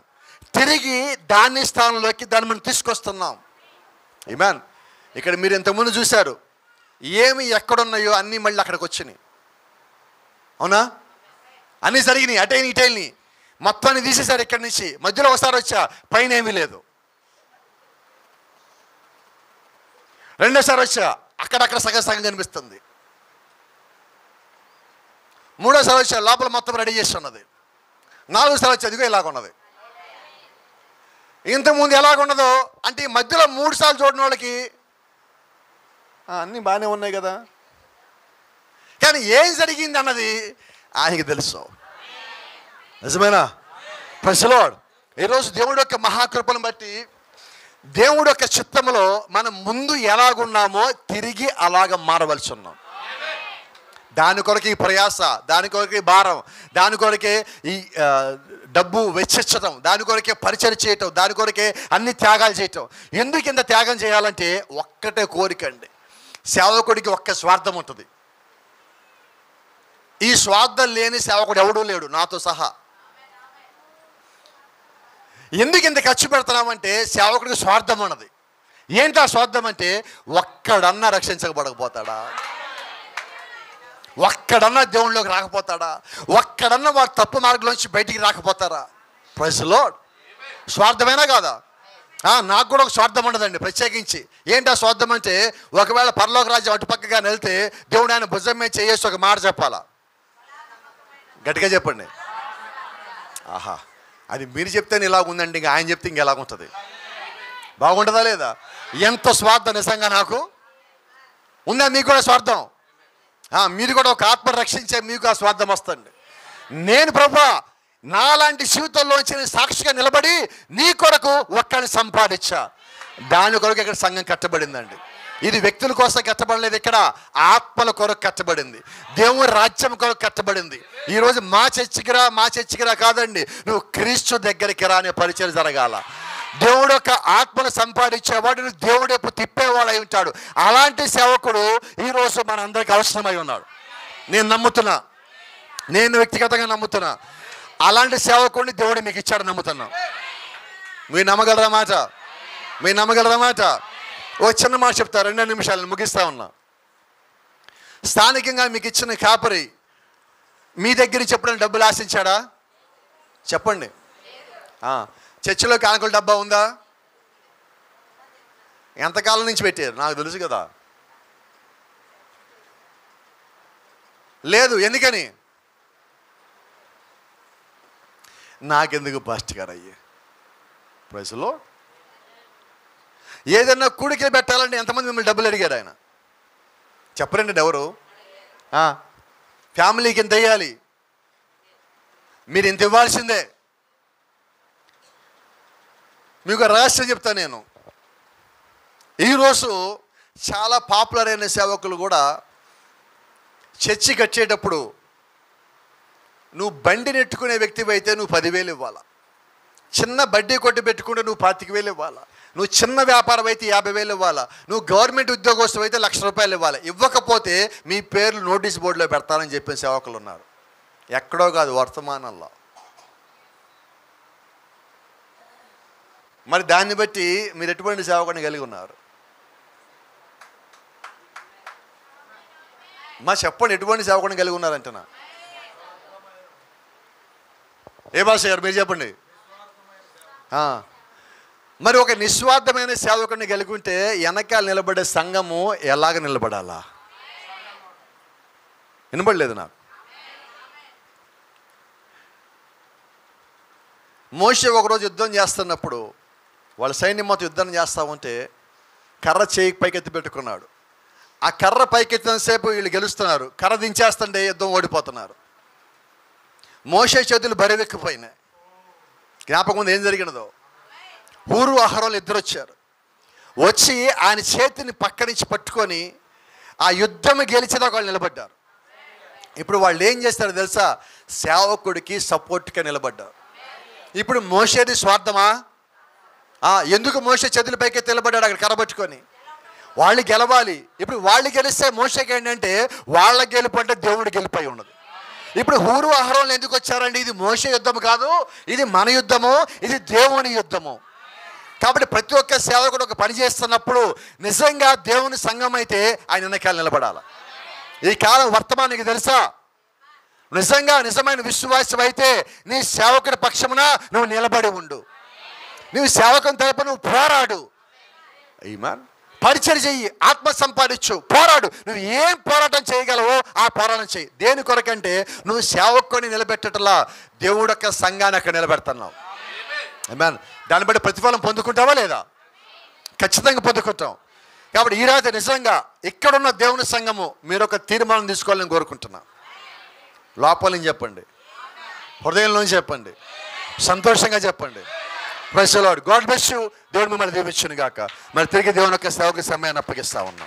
తిరిగి దాని స్థానంలోకి దాన్ని మనం తీసుకొస్తున్నాం. ఆమేన్. ఇక్కడ మీరు ఇంతకుముందు చూశారు, ఏమి ఎక్కడున్నాయో అన్నీ మళ్ళీ అక్కడికి వచ్చినాయి. అవునా? అన్నీ జరిగినాయి, అటైని ఇటైని మొత్తాన్ని తీసేశారు ఇక్కడి నుంచి. మధ్యలో ఒకసారి వచ్చా, పైన ఏమీ లేదు. రెండోసారి వచ్చా, అక్కడక్కడ సగం సగం కనిపిస్తుంది. మూడోసారి వచ్చా, లోపల మొత్తం రెడీ చేసి ఉన్నది. నాలుగోసారి వచ్చా, అదిగో ఇలాగున్నది. ఇంతకుముందు ఎలాగున్నదో అంటే ఈ మధ్యలో 3 సార్లు చూడని వాళ్ళకి అన్నీ బాగానే ఉన్నాయి కదా, కానీ ఏం జరిగింది అన్నది ఆయనకి తెలుసు. నిజమేనా? Praise the lord. ఈరోజు దేవుడి యొక్క మహాకృపను బట్టి, దేవుడి యొక్క చిత్తములో మనం ముందు ఎలాగున్నామో తిరిగి అలాగ మారవలసి ఉన్నాం. దాని కొరకు ఈ ప్రయాస, దాని కొరకు ఈ భారం, దాని కొరకే ఈ డబ్బు వెచ్చించడం, దాని కొరకే పరిచయం చేయటం, దాని కొరకే అన్ని త్యాగాలు చేయటం. ఎందుకు ఇంత త్యాగం చేయాలంటే ఒక్కటే కోరిక అండి. సేవకుడికి ఒక్క స్వార్థం ఉంటుంది. ఈ స్వార్థం లేని సేవకుడు ఎవడూ లేడు, నాతో సహా. ఎందుకు ఇంత ఖర్చు పెడుతున్నామంటే సేవకుడికి స్వార్థం ఉన్నది. ఏంటి ఆ స్వార్థం అంటే, ఒక్కడన్నా రక్షించకపోతాడా, ఒక్కడన్నా దేవుళ్ళలోకి రాకపోతాడా, ఒక్కడన్నా వాడు తప్పు మార్గంలోంచి బయటికి రాకపోతారా? Praise the lord. స్వార్థమేనా కాదా? నాకు కూడా ఒక స్వార్థం ఉండదండి ప్రత్యేకించి. ఏంటి ఆ స్వార్థం అంటే, ఒకవేళ పరలోక రాజ్యం అటుపక్కగా వెళ్తే దేవుడు ఆయన భుజం మీద చేసి ఒక మాట చెప్పాలా? గట్టిగా చెప్పండి. ఆహా, అది మీరు చెప్తేనే ఇలాగ ఉందండి, ఇంకా ఆయన చెప్తే ఇంకెలాగుంటుంది? బాగుంటుందా లేదా? ఎంత స్వార్థం నిజంగా నాకు ఉందా? మీకు కూడా స్వార్థం? మీరు కూడా ఒక ఆత్మ రక్షించే మీకు ఆ స్వార్థం వస్తుంది. నేను ప్రభువా నాలాంటి జీవితంలోంచి సాక్షిగా నిలబడి నీ కొరకు ఒక్కడిని సంపాదించా. దాని కొరకు ఇక్కడ సంఘం కట్టబడిందండి. ఇది వ్యక్తుల కోసం కట్టబడలేదు, ఇక్కడ ఆత్మల కొరకు కట్టబడింది, దేవుని రాజ్యం కొరకు కట్టబడింది. ఈరోజు మా చర్చికి రా కాదండి, నువ్వు క్రీస్తు దగ్గరికి రా అనే పరిచయం జరగాల. దేవుడు యొక్క ఆత్మను సంపాదించేవాడు దేవుడు ఎప్పుడు తిప్పేవాడు అయి ఉంటాడు. అలాంటి సేవకుడు ఈరోజు మనందరికీ అవసరమై ఉన్నాడు. నేను నమ్ముతున్నా, నేను వ్యక్తిగతంగా నమ్ముతున్నా. అలాంటి సేవకుడిని దేవుడు మీకు ఇచ్చాడు నమ్ముతున్నా. మీరు నమ్మగలరా మాట? మీరు నమ్మగలరా మాట? ఒక చిన్న మాట చెప్తా, 2 నిమిషాలను ముగిస్తా ఉన్నా. స్థానికంగా మీకు ఇచ్చిన కాపరి మీ దగ్గర చెప్పడానికి డబ్బులు ఆశించాడా? చెప్పండి. చర్చిలో కానుకల డబ్బా ఉందా? ఎంతకాలం నుంచి పెట్టారు నాకు తెలుసు కదా. లేదు. ఎందుకని? నాకెందుకు పాస్టర్ గారు అయ్యే ప్రైజ్లో ఏదన్నా కూడికలు పెట్టాలంటే ఎంతమంది మిమ్మల్ని డబ్బులు అడిగారు? ఆయన చెప్పరండి ఎవరు? ఫ్యామిలీకి ఇంత వేయాలి, మీరు ఇంత ఇవ్వాల్సిందే. మీకు రహస్యం చెప్తాను నేను. ఈరోజు చాలా పాపులర్ అయిన సేవకులు కూడా చర్చి కట్టేటప్పుడు నువ్వు బండి నెట్టుకునే వ్యక్తివి అయితే నువ్వు 10,000 ఇవ్వాలా, చిన్న బడ్డీ కొట్టి పెట్టుకుంటే నువ్వు 25,000 ఇవ్వాలా, నువ్వు చిన్న వ్యాపారం అయితే 50,000 ఇవ్వాలా, నువ్వు గవర్నమెంట్ ఉద్యోగస్తులు అయితే 1,00,000 రూపాయలు ఇవ్వాలి. ఇవ్వకపోతే మీ పేర్లు నోటీస్ బోర్డులో పెడతానని చెప్పిన సేవకులు ఉన్నారు. ఎక్కడో కాదు, వర్తమానంలో. మరి దాన్ని బట్టి మీరు ఎటువంటి సేవకుని కలిగి ఉన్నారు? మా చెప్పండి, ఎటువంటి సేవకుని కలిగి ఉన్నారంటున్నా? ఏ భాష గారు మీరు చెప్పండి. మరి ఒక నిస్వార్థమైన సేవకుని కలిగి ఉంటే వెనకాల నిలబడే సంఘము ఎలాగ నిలబడాలా? వినబడలేదు నాకు. మోషే ఒకరోజు యుద్ధం చేస్తున్నప్పుడు వాళ్ళ సైన్యం మొత్తం యుద్ధం చేస్తూ ఉంటే కర్ర చేయి పైకెత్తి పెట్టుకున్నాడు. ఆ కర్ర పైకెత్తినంతసేపు వీళ్ళు గెలుస్తున్నారు, కర్ర దించేస్తుంటే యుద్ధం ఓడిపోతున్నారు. మోషే చేతులు బరివెక్కిపోయినాయి. జ్ఞాపకం ఉంది ఏం జరిగినదో. హూరు అహరోలు ఇద్దరు వచ్చారు. వచ్చి ఆయన చేతిని పక్క నుంచి పట్టుకొని ఆ యుద్ధం గెలిచేదాకా వాళ్ళు నిలబడ్డారు. ఇప్పుడు వాళ్ళు ఏం చేస్తారో తెలుసా? సేవకుడికి సపోర్ట్గా నిలబడ్డారు. ఇప్పుడు మోషేది స్వార్థమా? ఎందుకు మోషే చేతుల పైకి నిలబడ్డాడు అక్కడ కరబట్టుకొని? వాళ్ళు గెలవాలి. ఇప్పుడు వాళ్ళు గెలిస్తే మోషేకి ఏంటంటే వాళ్ళ గెలుపు అంటే దేవుడు గెలిపై ఉన్నది. ఇప్పుడు హూరు అహరోలు ఎందుకు వచ్చారండి? ఇది మోషే యుద్ధం కాదు, ఇది మన యుద్ధము, ఇది దేవుని యుద్ధము. కాబట్టి ప్రతి ఒక్క సేవకుడు ఒక పని చేస్తున్నప్పుడు నిజంగా దేవుని సంఘం అయితే ఆయన వెనకాల నిలబడాలి. ఈ కాలం వర్తమానికి తెలుసా? నిజంగా నిజమైన విశ్వాసం అయితే నీ సేవకుడి పక్షమున నువ్వు నిలబడి ఉండు. నువ్వు సేవకుని తరపున నువ్వు పోరాడు. ఆమేన్. పరిచయం చెయ్యి, ఆత్మ సంపాదించు, పోరాడు. నువ్వు ఏం పోరాటం చేయగలవో ఆ పోరాటం చెయ్యి. దేని కొరకంటే నువ్వు సేవకుని నిలబెట్టటలా దేవుడు యొక్క సంఘాన్ని అక్కడ నిలబెడుతున్నావు. ఆమేన్. దాన్ని బట్టి ప్రతిఫలం పొందుకుంటావా లేదా? ఖచ్చితంగా పొందుకుంటాం. కాబట్టి ఈ రాత్రి నిజంగా ఇక్కడున్న దేవుని సంఘము మీరు ఒక తీర్మానం తీసుకోవాలని కోరుకుంటున్నా. లోపల నుంచి చెప్పండి, హృదయంలోంచి చెప్పండి, సంతోషంగా చెప్పండి. Praise the lord. God bless you. దేవుడు మిమ్మల్ని దీవించును గాక. మరి తిరిగి దేవుని యొక్క సేవకు సమయాన్ని అప్పగిస్తా ఉన్నాం.